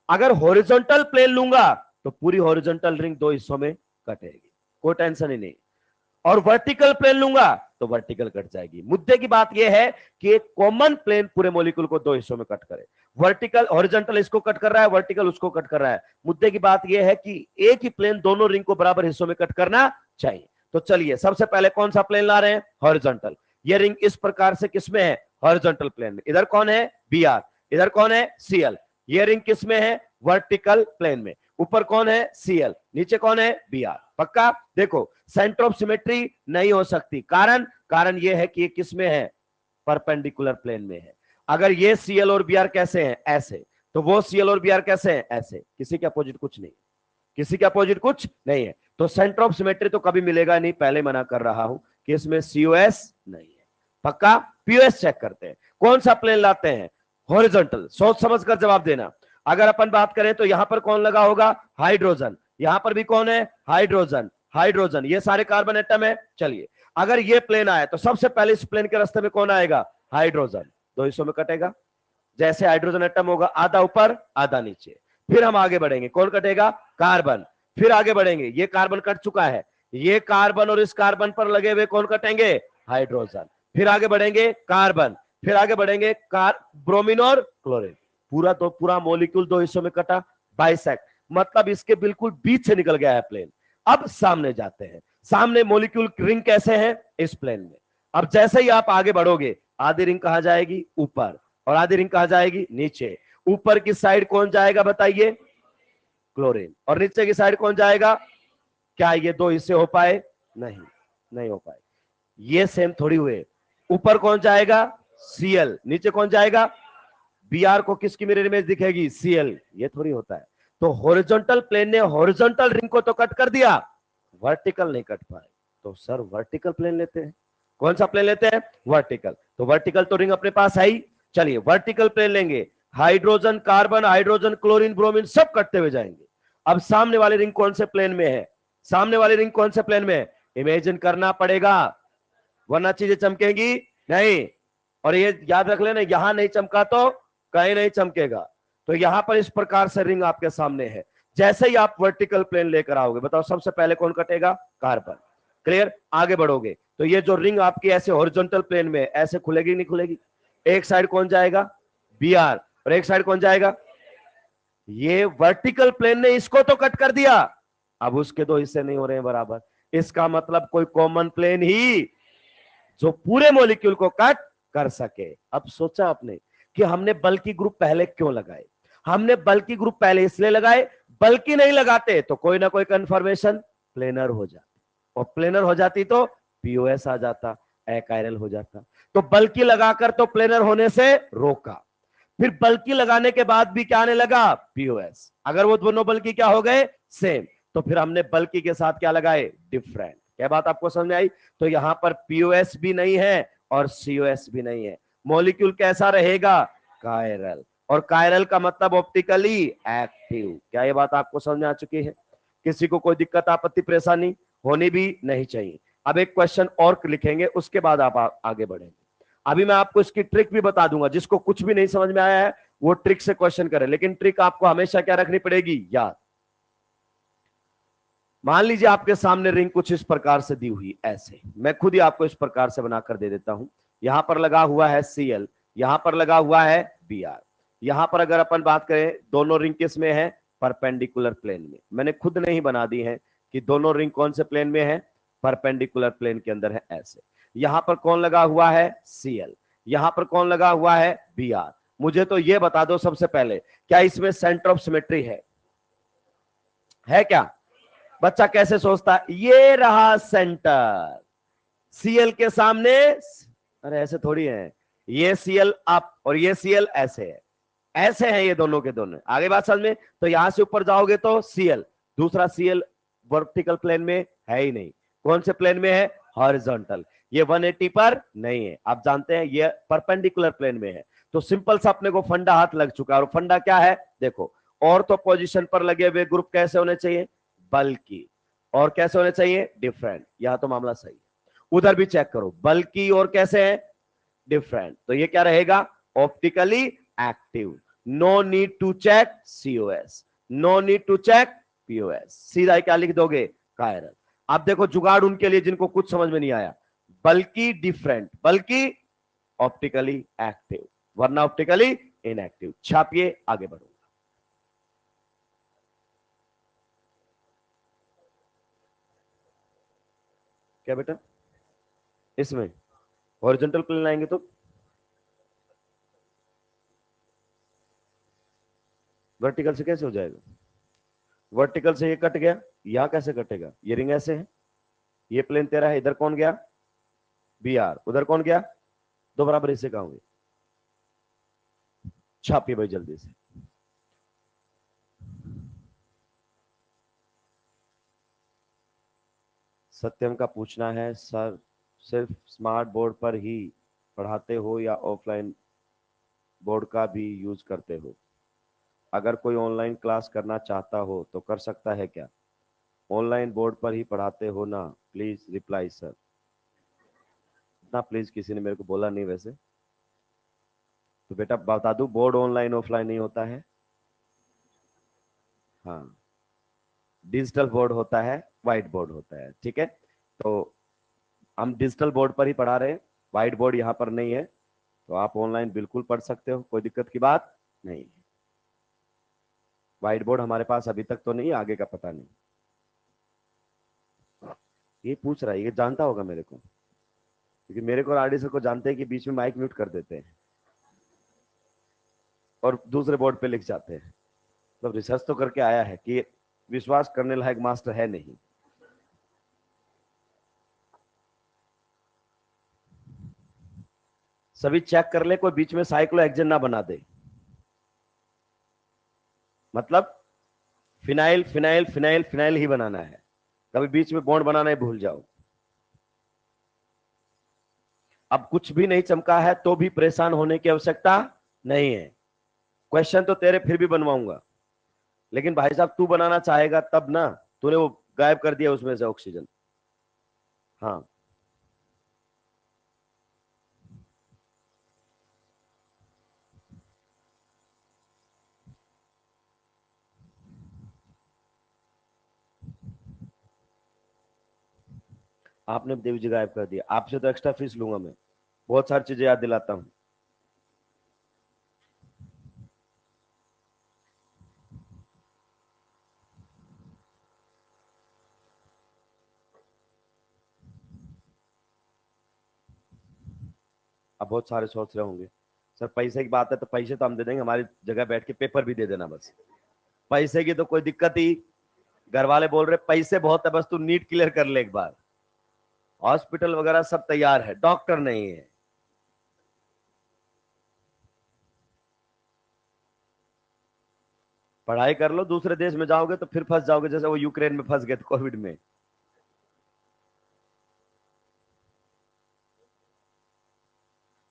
अगर हॉरिजॉन्टल प्लेन लूंगा तो पूरी हॉरिजॉन्टल रिंग 2 हिस्सों में कटेगी, कोई टेंशन ही नहीं। और वर्टिकल प्लेन लूंगा तो वर्टिकल कट जाएगी। मुद्दे की बात यह है कि एक कॉमन प्लेन पूरे मॉलिक्यूल को 2 हिस्सों में कट करे, वर्टिकल, हॉरिजॉन्टल इसको कट कर रहा है, वर्टिकल उसको कट कर रहा है। मुद्दे की बात यह है कि एक ही प्लेन दोनों रिंग को बराबर हिस्सों में कट करना चाहिए। तो चलिए सबसे पहले कौन सा प्लेन ला रहे हैं, हॉरिजॉन्टल। ये रिंग इस प्रकार से किसमें है, हॉरिजॉन्टल प्लेन में। इधर कौन है, BR, इधर कौन है, CL। ये रिंग किसमें है, वर्टिकल प्लेन में। ऊपर कौन है, CL, नीचे कौन है, BR। पक्का? देखो सेंटर ऑफ सिमेट्री नहीं हो सकती, कारण यह है कि ये किसमें है, परपेंडिकुलर प्लेन में है। अगर ये CL और BR कैसे हैं, ऐसे, तो वो CL और BR कैसे हैं, ऐसे, किसी के अपोजिट कुछ नहीं। किसी के अपोजिट कुछ नहीं है, तो सेंटर ऑफ सिमेट्री तो कभी मिलेगा नहीं, पहले मना कर रहा हूं कि इसमें सीओएस नहीं है। पक्का? पीओएस चेक करते हैं, कौन सा प्लेन लाते हैं, हॉरिजॉन्टल। सोच समझ कर जवाब देना। अगर अपन बात करें तो यहां पर कौन लगा होगा, हाइड्रोजन। यहां पर भी कौन है, हाइड्रोजन। हाइड्रोजन, ये सारे कार्बन एटम है। चलिए, अगर ये प्लेन आया तो सबसे पहले इस प्लेन के रास्ते में कौन आएगा, हाइड्रोजन। दो हिस्सों में कटेगा, जैसे हाइड्रोजन एटम होगा, आधा ऊपर आधा नीचे। फिर हम आगे बढ़ेंगे, कौन कटेगा, कार्बन। फिर आगे बढ़ेंगे, ये कार्बन कट चुका है, ये कार्बन और इस कार्बन पर लगे हुए कौन कटेंगे, हाइड्रोजन। फिर आगे बढ़ेंगे कार्बन, फिर आगे बढ़ेंगे ब्रोमीन और क्लोरीन। पूरा तो पूरा मॉलिक्यूल दो हिस्सों में कटा, बाइसेक्ट, मतलब इसके बिल्कुल बीच से निकल गया है प्लेन। अब सामने जाते हैं, सामने मॉलिक्यूल रिंग कैसे है, इस प्लेन में। अब जैसे ही आप आगे बढ़ोगे, आधी रिंग कहां जाएगी, ऊपर, और आधी रिंग कहां जाएगी, नीचे। ऊपर की साइड कौन जाएगा बताइए, क्लोरीन, और नीचे की साइड कौन जाएगा। क्या ये दो हिस्से हो पाए, नहीं, नहीं हो पाए। ये सेम थोड़ी हुए, ऊपर कौन जाएगा, सीएल, नीचे कौन जाएगा, बीआर को किसकी मिरर इमेज दिखेगी, सीएल। ये थोड़ी होता है। तो हॉरिजॉन्टल प्लेन ने हॉरिजॉन्टल रिंग को तो कट कर दिया, वर्टिकल नहीं कट पाए। तो सर वर्टिकल प्लेन लेते हैं, कौन सा प्लेन लेते हैं, वर्टिकल। तो वर्टिकल तो रिंग अपने पास है ही, चलिए वर्टिकल प्लेन लेंगे। Hydrogen carbon, hydrogen chlorine bromine सब कटते हुए जाएंगे। अब सामने वाली रिंग कौन से प्लेन में है, सामने वाली रिंग कौन से प्लेन में है, इमेजिन करना पड़ेगा, वरना चीजें चमकेंगी नहीं। और ये याद रख लेना, यहां नहीं चमका तो कहीं नहीं चमकेगा। तो यहां पर इस प्रकार से रिंग आपके सामने है। जैसे ही आप वर्टिकल प्लेन लेकर आओगे, बताओ सबसे पहले कौन कटेगा, कार्बन। क्लियर? आगे बढ़ोगे तो ये जो रिंग आपकी ऐसे हॉरिजॉन्टल प्लेन में ऐसे खुलेगी नहीं खुलेगी, एक साइड कौन जाएगा, बीआर, और एक साइड कौन जाएगा, ये वर्टिकल प्लेन ने इसको तो कट कर दिया, अब उसके दो हिस्से नहीं हो रहे हैं बराबर। इसका मतलब कोई कॉमन प्लेन ही जो पूरे मॉलिक्यूल को कट कर सके। अब सोचा आपने कि हमने बल्कि ग्रुप पहले क्यों लगाए, हमने बल्कि ग्रुप पहले इसलिए लगाए, बल्कि नहीं लगाते तो कोई ना कोई कन्फर्मेशन प्लेनर हो जाती, और प्लेनर हो जाती तो पीओएस आ जाता, एकाइरल हो जाता। तो बल्कि लगाकर तो प्लेनर होने से रोका, फिर बल्कि लगाने के बाद भी क्या आने लगा, पीओएस। अगर वो दोनों बल्कि क्या हो गए, सेम, तो फिर हमने बल्कि के साथ क्या लगाए, डिफरेंट। क्या बात आपको समझ में आई? तो यहां पर पीओएस भी नहीं है और सीओएस भी नहीं है, मॉलिक्यूल कैसा रहेगा, कायरल। और कायरल का मतलब ऑप्टिकली एक्टिव। क्या ये बात आपको समझ में आ चुकी है? किसी को कोई दिक्कत आपत्ति परेशानी होनी भी नहीं चाहिए। अब एक क्वेश्चन और लिखेंगे, उसके बाद आप आगे बढ़ेंगे। अभी मैं आपको इसकी ट्रिक भी बता दूंगा, जिसको कुछ भी नहीं समझ में आया है वो ट्रिक से क्वेश्चन करे, लेकिन ट्रिक आपको हमेशा क्या रखनी पड़ेगी, याद। मान लीजिए आपके सामने रिंग कुछ इस प्रकार से दी हुई, ऐसे मैं खुद ही आपको इस प्रकार से बनाकर दे देता हूं। यहां पर लगा हुआ है सीएल, यहां पर लगा हुआ है बीआर। यहां पर अगर अपन बात करें, दोनों रिंग किस में है, परपेंडिकुलर प्लेन में। मैंने खुद नहीं बना दी है कि दोनों रिंग कौन से प्लेन में है, परपेंडिकुलर प्लेन के अंदर है, ऐसे। यहां पर कौन लगा हुआ है, सीएल। यहां पर कौन लगा हुआ है, बीआर। मुझे तो यह बता दो सबसे पहले, क्या इसमें सेंटर ऑफ सिमेट्री है क्या? बच्चा कैसे सोचता है, ये रहा सेंटर, सीएल के सामने, अरे ऐसे थोड़ी है, ये सीएल अप और ये सीएल ऐसे है, ऐसे हैं ये दोनों के दोनों। आगे बात समझ में? तो यहां से ऊपर जाओगे तो सीएल, दूसरा सीएल वर्टिकल प्लेन में है ही नहीं, कौन से प्लेन में है, हॉरिजॉन्टल। ये 180 पर नहीं है, आप जानते हैं ये परपेंडिकुलर प्लेन में है। तो सिंपल सा अपने को फंडा हाथ लग चुका है, और फंडा क्या है, देखो, और तो पोजीशन पर लगे हुए ग्रुप कैसे होने चाहिए, बल्कि, और कैसे होने चाहिए, डिफरेंट। यहां तो मामला सही है, उधर भी चेक करो, बल्कि और कैसे है, डिफरेंट। तो ये क्या रहेगा, optically active. No need to check COS, no need to check POS, सीधा क्या लिख दोगे, कायरल। आप देखो जुगाड़ उनके लिए जिनको कुछ समझ में नहीं आया, बल्कि डिफरेंट, बल्कि ऑप्टिकली एक्टिव, वरना ऑप्टिकली इनएक्टिव। छापिए, आगे बढ़ो। क्या बेटा, इसमें हॉरिजॉन्टल प्लेन लाएंगे तो वर्टिकल से कैसे हो जाएगा, वर्टिकल से ये कट गया, यहां कैसे कटेगा, ये रिंग ऐसे है, ये प्लेन तेरा है, इधर कौन गया, बीआर, उधर कौन गया, दो बराबर हिस्से कहां हुए। छापिए भाई जल्दी से। सत्यम का पूछना है, सर सिर्फ स्मार्ट बोर्ड पर ही पढ़ाते हो या ऑफलाइन बोर्ड का भी यूज करते हो? अगर कोई ऑनलाइन क्लास करना चाहता हो तो कर सकता है क्या? ऑनलाइन बोर्ड पर ही पढ़ाते हो ना? Please reply sir. इतना प्लीज किसी ने मेरे को बोला नहीं वैसे। तो बेटा बता दूं, बोर्ड ऑनलाइन ऑफलाइन नहीं होता है। हाँ, डिजिटल बोर्ड होता है, व्हाइट बोर्ड होता है, ठीक है। तो हम डिजिटल बोर्ड पर ही पढ़ा रहे हैं, व्हाइट बोर्ड यहाँ पर नहीं है। तो आप ऑनलाइन बिल्कुल पढ़ सकते हो, कोई दिक्कत की बात नहीं। व्हाइट बोर्ड हमारे पास अभी तक तो नहीं, आगे का पता नहीं। ये पूछ रहा है, ये जानता होगा मेरे को, क्योंकि मेरे को और आरडी सर को जानते हैं कि बीच में माइक म्यूट कर देते हैं और दूसरे बोर्ड पे लिख जाते हैं। मतलब रिसर्च तो करके आया है कि विश्वास करने लायक मास्टर है नहीं। सभी चेक कर ले, कोई बीच में साइक्लो एक्जेन ना बना दे। मतलब फिनाइल फिनाइल फिनाइल फिनाइल ही बनाना है, कभी बीच में बॉन्ड बनाना ही भूल जाओ। अब कुछ भी नहीं चमका है तो भी परेशान होने की आवश्यकता नहीं है। क्वेश्चन तो तेरे फिर भी बनवाऊंगा, लेकिन भाई साहब तू बनाना चाहेगा तब ना। तूने वो गायब कर दिया उसमें से ऑक्सीजन। हाँ, आपने देवी जी गायब कर दिया। आपसे तो एक्स्ट्रा फीस लूंगा मैं, बहुत सारी चीजें याद दिलाता हूँ। अब बहुत सारे सोच रहे होंगे, सर पैसे की बात है तो पैसे तो हम दे देंगे, हमारी जगह बैठ के पेपर भी दे देना बस। पैसे की तो कोई दिक्कत ही, घर वाले बोल रहे पैसे बहुत है, बस तू नीट क्लियर कर ले एक बार। हॉस्पिटल वगैरह सब तैयार है, डॉक्टर नहीं है। पढ़ाई कर लो, दूसरे देश में जाओगे तो फिर फंस जाओगे, जैसे वो यूक्रेन में फंस गए थे कोविड में।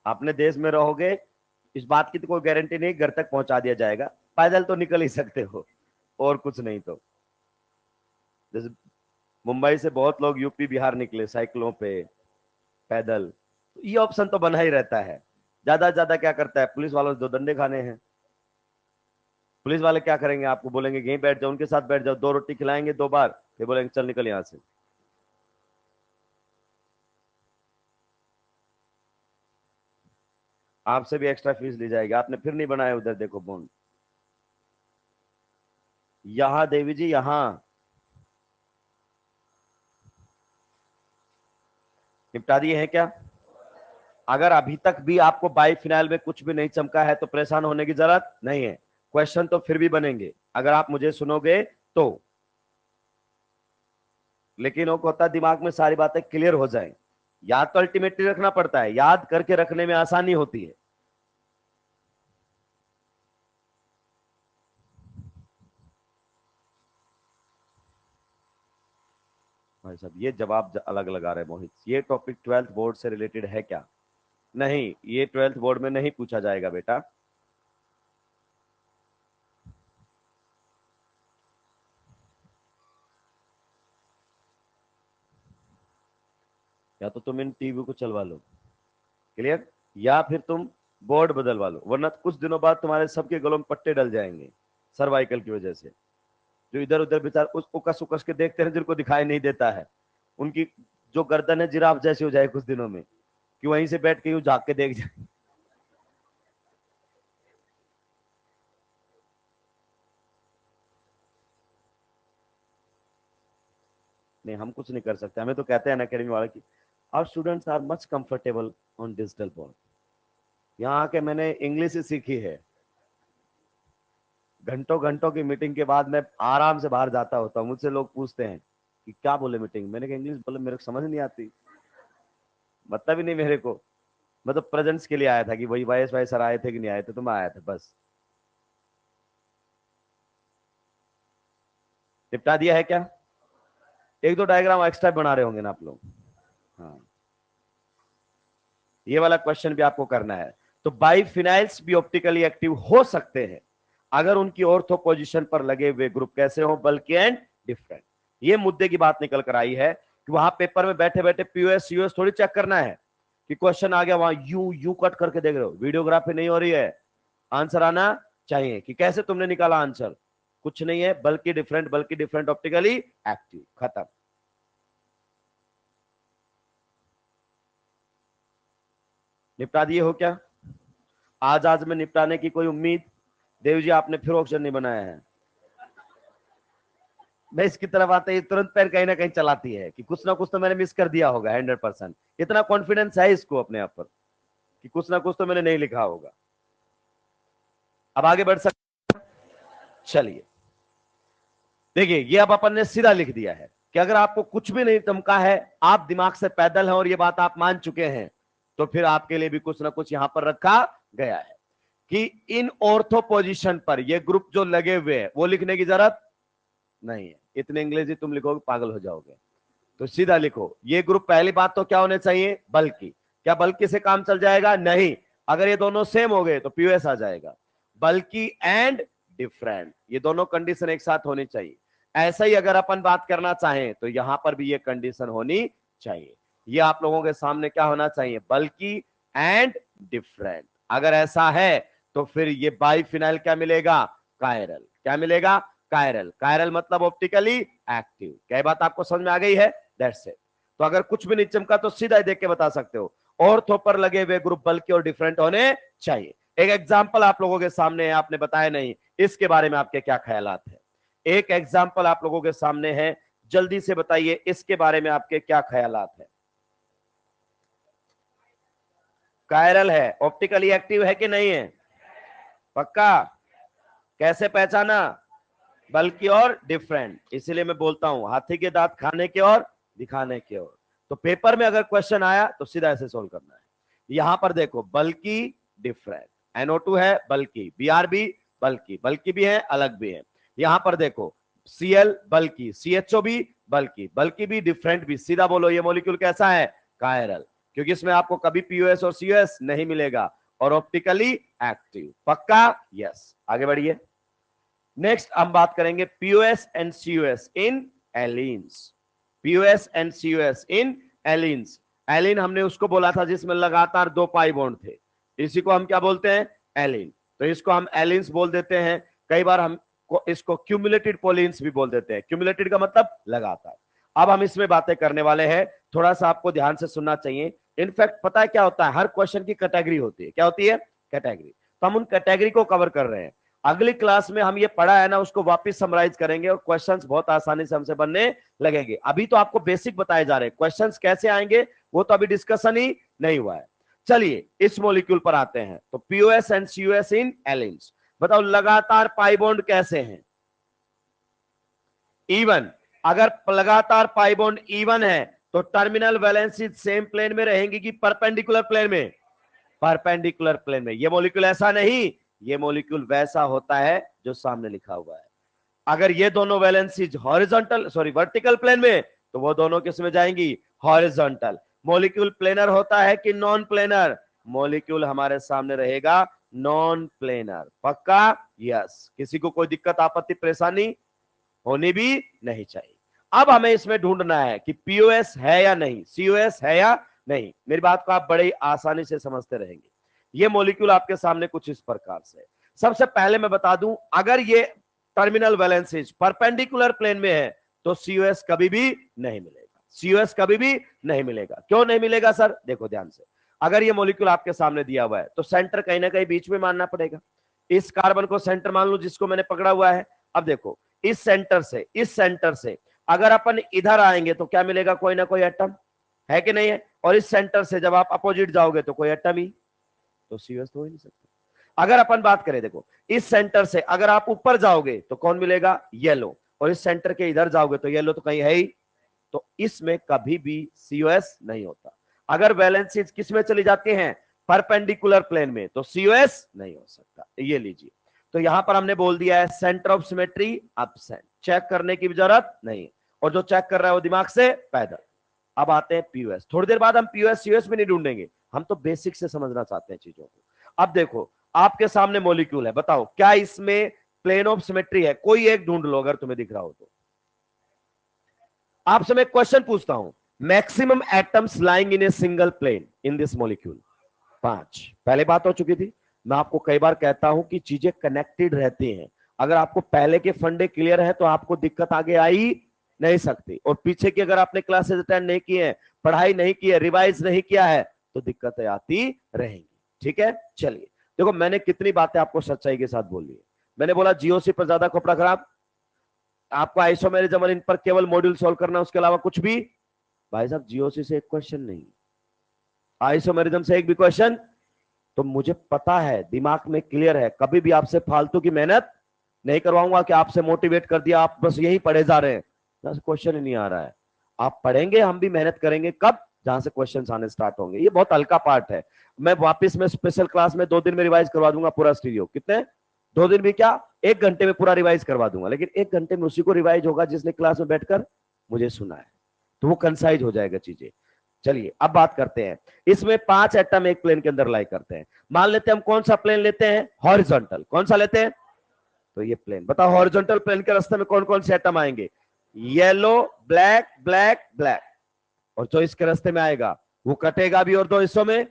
अपने देश में रहोगे, इस बात की तो कोई गारंटी नहीं घर तक पहुंचा दिया जाएगा। पैदल तो निकल ही सकते हो, और कुछ नहीं तो। जैसे मुंबई से बहुत लोग यूपी बिहार निकले साइकिलों पे, पैदल, तो ये ऑप्शन तो बना ही रहता है। ज्यादा से ज्यादा क्या करता है, पुलिस वालों से दो डंडे खाने हैं। पुलिस वाले क्या करेंगे, आपको बोलेंगे यहीं बैठ जाओ, उनके साथ बैठ जाओ, दो रोटी खिलाएंगे दो बार, फिर बोलेंगे चल निकल यहां से। आपसे भी एक्स्ट्रा फीस ली जाएगी। आपने फिर नहीं बनाया उधर, देखो बॉन्ड। यहाँ देवी जी, यहाँ निपटा दिए हैं क्या? अगर अभी तक भी आपको बाईफिनाइल में कुछ भी नहीं चमका है तो परेशान होने की जरूरत नहीं है। क्वेश्चन तो फिर भी बनेंगे अगर आप मुझे सुनोगे तो। लेकिन वो होता है दिमाग में सारी बातें क्लियर हो जाए। याद तो अल्टीमेटली रखना पड़ता है, याद करके रखने में आसानी होती है। भाई साहब ये जवाब अलग लगा रहे हैं मोहित। ये टॉपिक ट्वेल्थ बोर्ड से रिलेटेड है क्या? नहीं, ये ट्वेल्थ बोर्ड में नहीं पूछा जाएगा बेटा। या तो तुम इन टीवी को चलवा लो, क्लियर, या फिर तुम बोर्ड बदलवा लो, वरना कुछ दिनों बाद तुम्हारे सबके गलों में पट्टे डल जाएंगे सर्वाइकल की वजह से। जो इधर उधर बेचार उस उकस उकस के देखते हैं, जिनको दिखाई नहीं देता है, उनकी जो गर्दन है जिराफ जैसी हो जाए कुछ दिनों में, कि वहीं से बैठ के यूं झांक के देख जाए। नहीं, हम कुछ नहीं कर सकते। हमें तो कहते हैं ना अकेडमी वाले की our students are much comfortable on digital board. यहाँ आके मैंने इंग्लिश ही सीखी है। घंटों घंटों की मीटिंग के बाद मैं आराम से बाहर जाता होता हूँ। मुझसे लोग पूछते हैं कि क्या बोले मीटिंग, मैंने कहा इंग्लिश बोले, मेरे को समझ नहीं आती, मतलब ही नहीं मेरे को। मैं तो प्रेजेंस के लिए आया था कि वही वाईएस भाई सर आए थे कि नहीं आए थे, तो मैं आया था बस। निपटा दिया है क्या? एक दो डायग्राम एक्स्ट्रा बना रहे होंगे ना आप लोग। हाँ, ये वाला क्वेश्चन भी आपको करना है। तो बाइफिनाइल्स भी ऑप्टिकली एक्टिव हो सकते हैं अगर उनकी ऑर्थो पोजीशन पर लगे हुए ग्रुप कैसे हो, बल्कि एंड डिफरेंट। ये मुद्दे की बात निकल कर आई है कि वहां पेपर में बैठे बैठे पीओएस यूएस थोड़ी चेक करना है कि क्वेश्चन आ गया वहां यू यू कट करके देख रहे हो, वीडियोग्राफी नहीं हो रही है। आंसर आना चाहिए कि कैसे तुमने निकाला आंसर, कुछ नहीं है बल्कि डिफरेंट ऑप्टिकली एक्टिव, खत्म। निपटा दिए हो क्या? आज में निपटाने की कोई उम्मीद? देव जी आपने फिर ऑप्शन नहीं बनाया है। मैं इसकी तरफ आते ही तुरंत पैर कहीं ना कहीं चलाती है कि कुछ ना कुछ तो मैंने मिस कर दिया होगा। 100% इतना कॉन्फिडेंस है इसको अपने आप पर कि कुछ ना कुछ तो मैंने नहीं लिखा होगा। अब आगे बढ़ सकते, चलिए देखिए, ये अब अपन ने सीधा लिख दिया है कि अगर आपको कुछ भी नहीं चमका है, आप दिमाग से पैदल हैं और ये बात आप मान चुके हैं, तो फिर आपके लिए भी कुछ ना कुछ यहां पर रखा गया है कि इन ऑर्थो पोजीशन पर ये ग्रुप जो लगे हुए हैं वो लिखने की जरूरत नहीं है। इतने अंग्रेजी तुम लिखोगे पागल हो जाओगे। तो सीधा लिखो, ये ग्रुप पहली बात तो क्या होने चाहिए, बल्कि। क्या बल्कि से काम चल जाएगा? नहीं। अगर ये दोनों सेम हो गए तो पीओएस आ जाएगा। बल्कि एंड डिफरेंट, ये दोनों कंडीशन एक साथ होनी चाहिए। ऐसा ही अगर अपन बात करना चाहें तो यहां पर भी ये कंडीशन होनी चाहिए। ये आप लोगों के सामने क्या होना चाहिए, बल्कि एंड डिफरेंट। अगर ऐसा है तो फिर ये बाइफिनाइल क्या मिलेगा, कायरल। क्या मिलेगा, कायरल। कायरल मतलब ऑप्टिकली एक्टिव। क्या बात आपको समझ में आ गई है? That's it. तो अगर कुछ भी नहीं चमका तो सीधा ही देख के बता सकते हो, ऑर्थो पर लगे हुए ग्रुप बल्कि और डिफरेंट होने चाहिए। एक एग्जांपल आप लोगों के सामने है, आपने बताया नहीं, इसके बारे में आपके क्या ख्यालात है? एक एग्जांपल आप लोगों के सामने है, जल्दी से बताइए इसके बारे में आपके क्या ख्यालात है? कायरल है, ऑप्टिकली एक्टिव है कि नहीं है? पक्का? कैसे पहचाना? बल्कि और डिफरेंट। इसीलिए मैं बोलता हूं हाथी के दांत खाने के और दिखाने के और। तो पेपर में अगर क्वेश्चन आया तो सीधा ऐसे सोल्व करना है। यहां पर देखो, बल्कि डिफरेंट, NO2 है, बल्कि BRB, बल्कि बल्कि भी है अलग भी है। यहां पर देखो Cl बल्कि, CHO भी बल्कि, बल्कि भी डिफरेंट भी। सीधा बोलो ये मॉलिक्यूल कैसा है, कायरल, क्योंकि इसमें आपको कभी पीओएस और सीओएस नहीं मिलेगा और ऑप्टिकली एक्टिव। पक्का? यस। आगे बढ़िए। नेक्स्ट हम बात करेंगे POS and COS in allenes. POS and COS in allenes. Allene हमने उसको बोला था जिसमें लगातार दो पाई बॉन्ड थे, इसी को हम क्या बोलते हैं, एलिन। तो इसको हम एलिन्स बोल देते हैं। कई बार हम इसको क्यूमुलेटेड पोलिन्स भी बोल देते हैं। क्यूमुलेटेड का मतलब लगातार। अब हम इसमें बातें करने वाले हैं, थोड़ा सा आपको ध्यान से सुनना चाहिए। इनफैक्ट पता है क्या होता है, हर क्वेश्चन की कैटेगरी होती है। क्या होती है? कैटेगरी। तो हम उन कैटेगरी को कवर कर रहे हैं। अगली क्लास में हम ये पढ़ा है ना, उसको वापस समराइज करेंगे और क्वेश्चंस बहुत आसानी से हमसे बनने लगेंगे। अभी तो आपको बेसिक बताए जा रहे हैं, क्वेश्चंस कैसे आएंगे वो तो अभी डिस्कशन ही नहीं हुआ है। चलिए इस मॉलिक्यूल पर आते हैं। तो पीओएस एंड सीओएस इन एलिन्स। बताओ लगातार पाई बॉन्ड कैसे हैं, इवन। अगर लगातार पाई बॉन्ड इवन है तो टर्मिनल वैलेंसी सेम प्लेन में रहेंगी कि परपेंडिकुलर प्लेन में? परपेंडिकुलर प्लेन में। ये मॉलिक्यूल ऐसा नहीं, ये मॉलिक्यूल वैसा होता है जो सामने लिखा हुआ है। अगर ये दोनों valencies horizontal sorry vertical plane में तो वो दोनों किस में जाएंगी, हॉरिजॉन्टल। मॉलिक्यूल प्लेनर होता है कि नॉन प्लेनर? मॉलिक्यूल हमारे सामने रहेगा नॉन प्लेनर। पक्का? यस। किसी को कोई दिक्कत आपत्ति परेशानी होनी भी नहीं चाहिए। अब हमें इसमें ढूंढना है कि पीओएस है या नहीं, सीओएस है या नहीं। मेरी बात को आप बड़े आसानी से समझते रहेंगे। ये मॉलिक्यूल आपके सामने कुछ इस प्रकार से। सबसे पहले मैं बता दूं, अगर ये टर्मिनल वैलेंसीज परपेंडिकुलर प्लेन में है तो सीओएस कभी भी नहीं मिलेगा। सीओएस कभी भी नहीं मिलेगा। क्यों नहीं मिलेगा सर? देखो ध्यान से। अगर ये मॉलिक्यूल आपके सामने दिया हुआ है तो सेंटर कहीं ना कहीं बीच में मानना पड़ेगा। इस कार्बन को सेंटर मान लो जिसको मैंने पकड़ा हुआ है। अब देखो इस सेंटर से अगर अपन इधर आएंगे तो क्या मिलेगा, कोई ना कोई एटम है कि नहीं है। और इस सेंटर से जब आप अपोजिट जाओगे तो कोई एटम ही, तो सीओएस तो हो ही नहीं सकता। अगर अपन बात करें, देखो इस सेंटर से अगर आप ऊपर जाओगे तो कौन मिलेगा, येलो। और इस सेंटर के इधर जाओगे तो येलो तो कहीं है ही, तो इसमें कभी भी सीओएस नहीं होता। अगर वैलेंसीज किस में चली जाती हैं, परपेंडिकुलर प्लेन में, तो सीओएस नहीं हो सकता। ये लीजिए। तो यहां पर हमने बोल दिया है centre of symmetry absent, check करने की जरूरत नहीं। और जो चेक कर रहा है वो दिमाग से पैदल। अब आते हैं पीयूएस। थोड़ी देर बाद हम पीयूएस सीयूएस भी नहीं ढूंढेंगे, हम तो बेसिक से समझना चाहते हैं चीजों को। अब देखो आपके सामने मॉलिक्यूल है, बताओ क्या इसमें प्लेन ऑफ सिमेट्री है? कोई एक ढूंढ लो अगर तुम्हें दिख रहा हो तो। आपसे मैं क्वेश्चन पूछता हूं, maximum atoms lying in a single plane in this molecule? 5। पहले बात हो चुकी थी। मैं आपको कई बार कहता हूं कि चीजें कनेक्टेड रहती हैं। अगर आपको पहले के फंडे क्लियर है तो आपको दिक्कत आगे आई नहीं सकती, और पीछे की अगर आपने क्लासेस अटेंड नहीं की है, पढ़ाई नहीं की है, रिवाइज नहीं किया है, तो दिक्कतें आती रहेंगी। ठीक है, चलिए देखो मैंने कितनी बातें आपको सच्चाई के साथ बोली है। मैंने बोला जीओसी पर ज्यादा खोपड़ा खराब, आपको आइसोमेरिज्म इन पर केवल मॉड्यूल सॉल्व करना, उसके अलावा कुछ भी। भाई साहब जीओसी से एक क्वेश्चन नहीं, आइसोमेरिज्म से एक भी क्वेश्चन, तो मुझे पता है, दिमाग में क्लियर है, कभी भी आपसे फालतू की मेहनत नहीं करवाऊंगा कि आपसे मोटिवेट कर दिया आप बस यही पढ़े जा रहे हैं, क्वेश्चन ही नहीं आ रहा है। आप पढ़ेंगे, हम भी मेहनत करेंगे, कब? जहां से क्वेश्चन आने स्टार्ट होंगे। ये बहुत हल्का पार्ट है। मैं वापस में स्पेशल क्लास में 2 दिन में रिवाइज करवा दूंगा पूरा स्टीरियो। कितने? 2 दिन भी क्या, 1 घंटे में पूरा रिवाइज करवा दूंगा। लेकिन 1 घंटे में उसी को रिवाइज होगा जिसने क्लास में बैठकर मुझे सुना है, तो वो कंसाइज हो जाएगा चीजें। चलिए अब बात करते हैं, इसमें 5 एटम एक प्लेन के अंदर लाई करते हैं। मान लेते हैं हम कौन सा प्लेन लेते हैं? हॉरिजॉन्टल। कौन सा लेते हैं? तो ये प्लेन। बताओ हॉरिजॉन्टल प्लेन के रास्ते में कौन कौन से एटम आएंगे? Yellow, black, black, black. और जो इसके रास्ते में आएगा वो कटेगा भी और 2 हिस्सों में,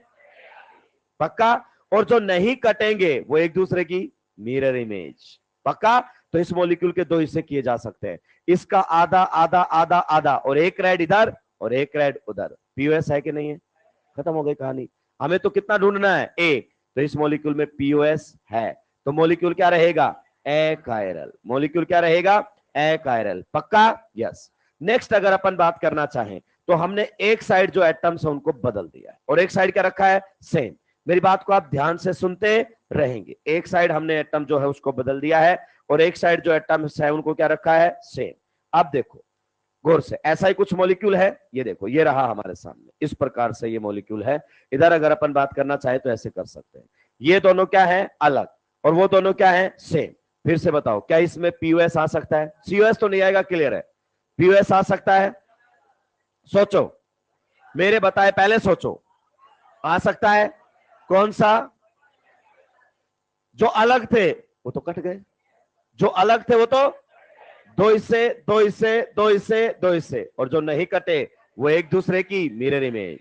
पक्का? और जो नहीं कटेंगे वो एक दूसरे की मिरर इमेज, पक्का? तो इस मॉलिक्यूल के 2 हिस्से किए जा सकते हैं, इसका आधा आधा आधा आधा, और एक रेड इधर और एक रेड उधर। पीओएस है कि नहीं है? खत्म हो गई कहानी। हमें तो कितना ढूंढना है? ए। तो इस मॉलिक्यूल में पीओएस है, तो मॉलिक्यूल क्या रहेगा? एकायरल। मॉलिक्यूल क्या रहेगा? एकायरल, पक्का? यस। नेक्स्ट अगर अपन बात करना चाहें तो हमने एक साइड जो एटम्स है उनको बदल दिया है, और एक साइड क्या रखा है? सेम। मेरी बात को आप ध्यान से सुनते रहेंगे। एक साइड हमने एटम जो है उसको बदल दिया है, और एक साइड जो एटम्स है उनको क्या रखा है? सेम। अब देखो गौर से, ऐसा ही कुछ मॉलिक्यूल है, ये देखो, ये रहा हमारे सामने, इस प्रकार से ये मॉलिक्यूल है। इधर अगर अपन बात करना चाहे तो ऐसे कर सकते हैं। ये दोनों क्या है? अलग, और वो दोनों क्या है? सेम। फिर से बताओ क्या इसमें पीओएस आ सकता है? सीओएस तो नहीं आएगा, क्लियर है। पीओएस आ सकता है? सोचो, मेरे बताए पहले सोचो। आ सकता है? कौन सा? जो अलग थे वो तो कट गए, जो अलग थे वो तो 2 हिस्से 2 हिस्से 2 हिस्से 2 हिस्से, और जो नहीं कटे वो एक दूसरे की मिरर इमेज।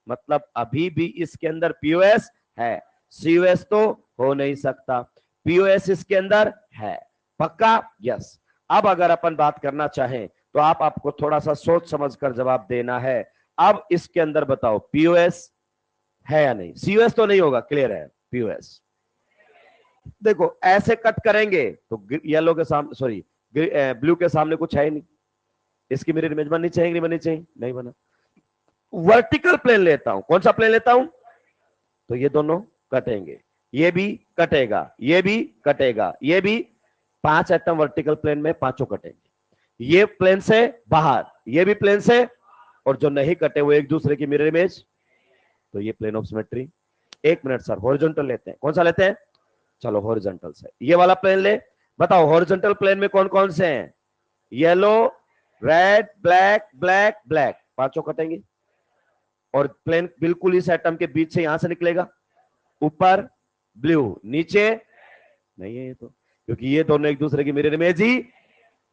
मतलब अभी भी इसके अंदर पीओएस है, सीओएस तो हो नहीं सकता, पीओएस इसके अंदर है, पक्का? यस। अब अगर अपन बात करना चाहें तो आपको थोड़ा सा सोच समझ कर जवाब देना है। अब इसके अंदर बताओ पीओएस है या नहीं? सीओएस तो नहीं होगा, क्लियर है, पीओएस। देखो ऐसे कट करेंगे तो येलो के सामने, सॉरी ब्लू के सामने कुछ है ही नहीं, इसकी मिरर इमेज बननी चाहिए नहीं बननी चाहिए? नहीं बना। वर्टिकल प्लेन लेता हूं, कौन सा प्लेन लेता हूं? तो ये दोनों कटेंगे, ये भी कटेगा, ये भी कटेगा, ये भी। 5 एटम वर्टिकल प्लेन में, पांचों कटेंगे। ये प्लेन से बाहर, ये भी प्लेन से, और जो नहीं कटे वो एक दूसरे की मिरर इमेज। तो ये plane of symmetry. 1 minute sir, horizontal लेते हैं। कौन सा लेते हैं? चलो हॉरिजॉन्टल से, ये वाला प्लेन ले। बताओ हॉरिजॉन्टल प्लेन में कौन कौन से हैं? Yellow, red, black, black, black, पांचों कटेंगे। और प्लेन बिल्कुल इस एटम के बीच से यहां से निकलेगा, ऊपर ब्लू, नीचे नहीं है ये तो, क्योंकि ये दोनों एक दूसरे की मिरर इमेज ही,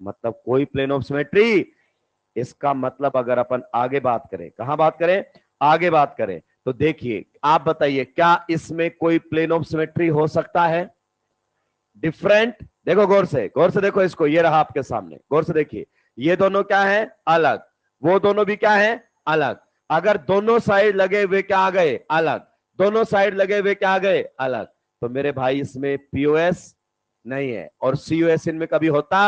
मतलब कोई प्लेन ऑफ सिमेट्री। इसका मतलब अगर अपन आगे बात करें, कहां बात करें? आगे बात करें, तो देखिए आप बताइए क्या इसमें कोई प्लेन ऑफ सिमेट्री हो सकता है डिफरेंट? देखो गौर से देखो इसको, ये रहा आपके सामने, गौर से देखिए। ये दोनों क्या है? अलग। वो दोनों भी क्या है? अलग। अगर दोनों साइड लगे हुए क्या आ गए? अलग। दोनों साइड लगे हुए क्या आ गए? अलग। तो मेरे भाई इसमें पीओएस नहीं है, और सीओएस इनमें कभी होता?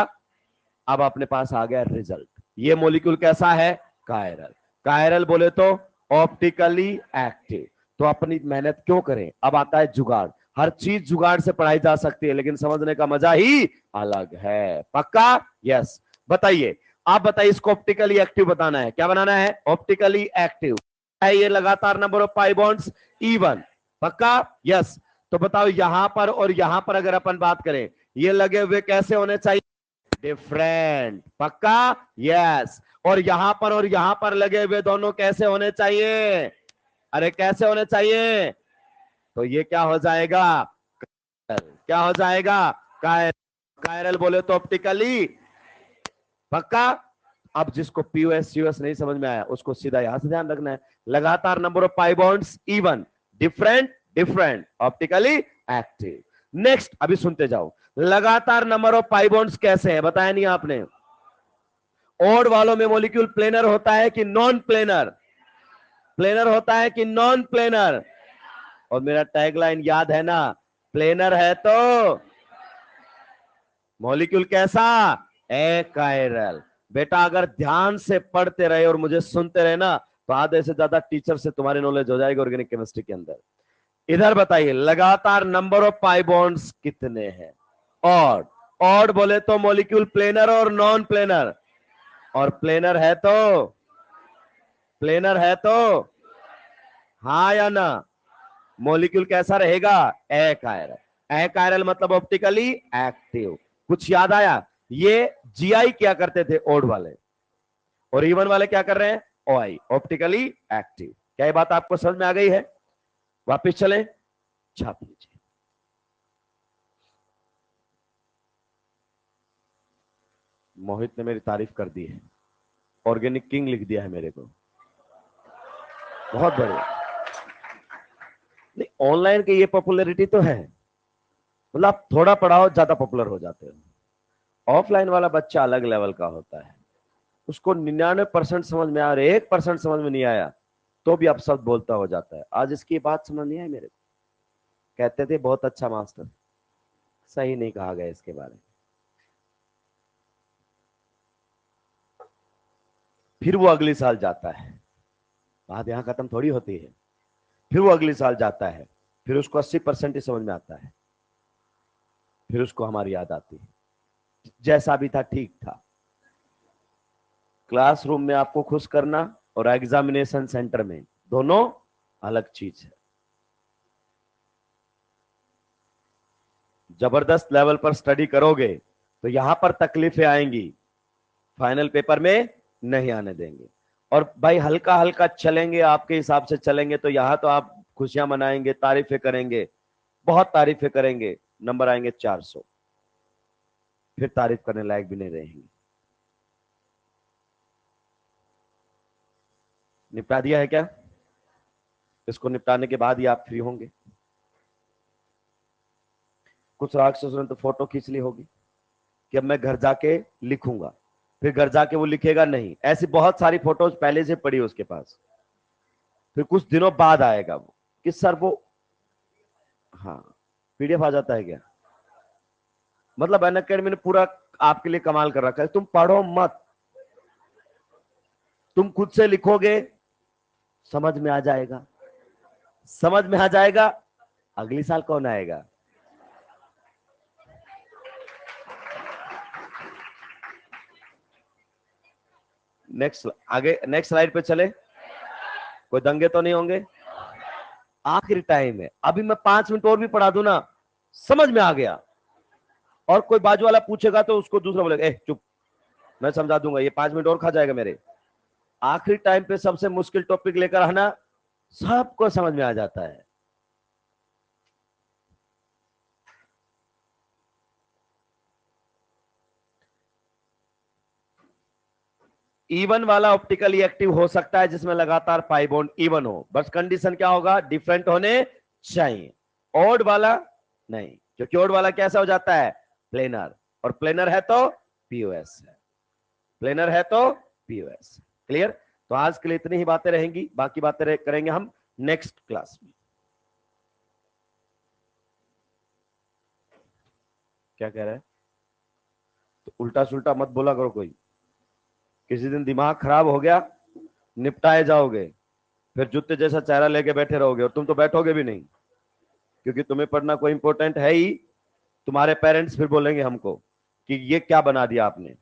अब अपने पास आ गया रिजल्ट। ये मॉलिक्यूल कैसा है? कायरल। कायरल बोले तो ऑप्टिकली एक्टिव। तो अपनी मेहनत क्यों करें? अब आता है जुगाड़। हर चीज जुगाड़ से पढ़ाई जा सकती है, लेकिन समझने का मजा ही अलग है, पक्का? यस। बताइए, आप बताइए, इसको ऑप्टिकली एक्टिव बताना है। क्या बनाना है? ऑप्टिकली एक्टिव है। ये लगातार number of pi bonds even, पक्का? यस। तो बताओ यहां पर और यहां पर अगर अपन बात करें, ये लगे हुए कैसे होने चाहिए? डिफरेंट, पक्का? यस। और यहां पर लगे हुए दोनों कैसे होने चाहिए? अरे कैसे होने चाहिए? तो ये क्या हो जाएगा? क्या हो जाएगा? कायरल। कायरल बोले तो ऑप्टिकली, पक्का? अब जिसको पीओएस यूएस नहीं समझ में आया उसको सीधा यहां से ध्यान रखना है। लगातार number of pi bonds even, different different, optically active. Next अभी सुनते जाओ। लगातार नंबर ऑफ पाई बॉन्ड्स कैसे है बताया नहीं आपने? ओड वालों में मॉलिक्यूल प्लेनर होता है कि नॉन प्लेनर? प्लेनर होता है कि नॉन प्लेनर? और मेरा टैगलाइन याद है ना, प्लेनर है तो मॉलिक्यूल कैसा? एकायरल। बेटा अगर ध्यान से पढ़ते रहे और मुझे सुनते रहे ना तो आधे से ज्यादा टीचर से तुम्हारी नॉलेज हो जाएगी ऑर्गेनिक केमिस्ट्री के अंदर। इधर बताइए लगातार नंबर ऑफ पाई बॉन्ड्स कितने हैं? ऑड। ऑड बोले तो मॉलिक्यूल प्लेनर और नॉन प्लेनर? और प्लेनर है तो, प्लेनर है तो हाँ या ना? मॉलिक्यूल कैसा रहेगा? एकायरल। एकायरल मतलब ऑप्टिकली एक्टिव। कुछ याद आया? ये जीआई क्या करते थे ओड वाले, और इवन वाले क्या कर रहे हैं? OI, optically active. क्या ये बात आपको समझ में आ गई है? वापिस चले, छाप लीजिए। मोहित ने मेरी तारीफ कर दी है, ऑर्गेनिक किंग लिख दिया है मेरे को, बहुत बढ़िया। नहीं ऑनलाइन की ये पॉपुलैरिटी तो है, मतलब आप थोड़ा पढ़ाओ ज्यादा पॉपुलर हो जाते हो। ऑफलाइन वाला बच्चा अलग लेवल का होता है, उसको 99% समझ में आ रहा है, 1% समझ में नहीं आया तो भी अब शब्द बोलता हो जाता है। आज इसकी बात समझ नहीं आई मेरे को, कहते थे बहुत अच्छा मास्टर, सही नहीं कहा गया इसके बारे में। फिर वो अगले साल जाता है, बात यहां खत्म थोड़ी होती है। फिर वो अगले साल जाता है, फिर उसको 80% ही समझ में आता है, फिर उसको हमारी याद आती है जैसा भी था ठीक था। क्लासरूम में आपको खुश करना और एग्जामिनेशन सेंटर में दोनों अलग चीज है। जबरदस्त लेवल पर स्टडी करोगे तो यहां पर तकलीफें आएंगी, फाइनल पेपर में नहीं आने देंगे। और भाई हल्का हल्का चलेंगे, आपके हिसाब से चलेंगे तो यहां तो आप खुशियां मनाएंगे, तारीफें करेंगे, बहुत तारीफें करेंगे, नंबर आएंगे 400, फिर तारीफ करने लायक भी नहीं रहेंगे। निपटा दिया है क्या? इसको निपटाने के बाद ही आप फ्री होंगे। कुछ राक्षसों ने तो फोटो खींच ली होगी कि अब मैं घर जाके लिखूंगा, फिर घर जाके वो लिखेगा नहीं। ऐसी बहुत सारी फोटोज पहले से पड़ी उसके पास, फिर कुछ दिनों बाद आएगा वो कि सर वो, हाँ पीडीएफ आ जाता है क्या? मतलब अनअकैडमी ने पूरा आपके लिए कमाल कर रखा है। तुम पढ़ो मत, तुम खुद से लिखोगे, समझ में आ जाएगा, समझ में आ जाएगा, अगली साल कौन आएगा? नेक्स्ट आगे, नेक्स्ट स्लाइड पे चले। कोई दंगे तो नहीं होंगे? आखिरी टाइम है, अभी मैं 5 मिनट और भी पढ़ा दूं ना, समझ में आ गया, और कोई बाजू वाला पूछेगा तो उसको दूसरा बोलेगा ए चुप, मैं समझा दूंगा, ये 5 मिनट और खा जाएगा मेरे। आखिरी टाइम पे सबसे मुश्किल टॉपिक लेकर आना, सबको समझ में आ जाता है। इवन वाला ऑप्टिकली एक्टिव हो सकता है जिसमें लगातार पाई बॉन्ड इवन हो, बस कंडीशन क्या होगा? डिफरेंट होने चाहिए। ऑड वाला नहीं, क्योंकि ऑड वाला कैसा हो जाता है? प्लेनर, और प्लेनर है तो पीओएस है, प्लेनर है तो पीओएस। क्लियर? तो आज के लिए इतनी ही बातें रहेंगी, बाकी बातें करेंगे हम नेक्स्ट क्लास में। क्या कह रहा है? तो उल्टा सुल्टा मत बोला करो, कोई किसी दिन दिमाग खराब हो गया निपटाए जाओगे, फिर जूते जैसा चेहरा लेके बैठे रहोगे, और तुम तो बैठोगे भी नहीं, क्योंकि तुम्हें पढ़ना कोई इंपॉर्टेंट है ही। तुम्हारे पेरेंट्स फिर बोलेंगे हमको कि ये क्या बना दिया आपने।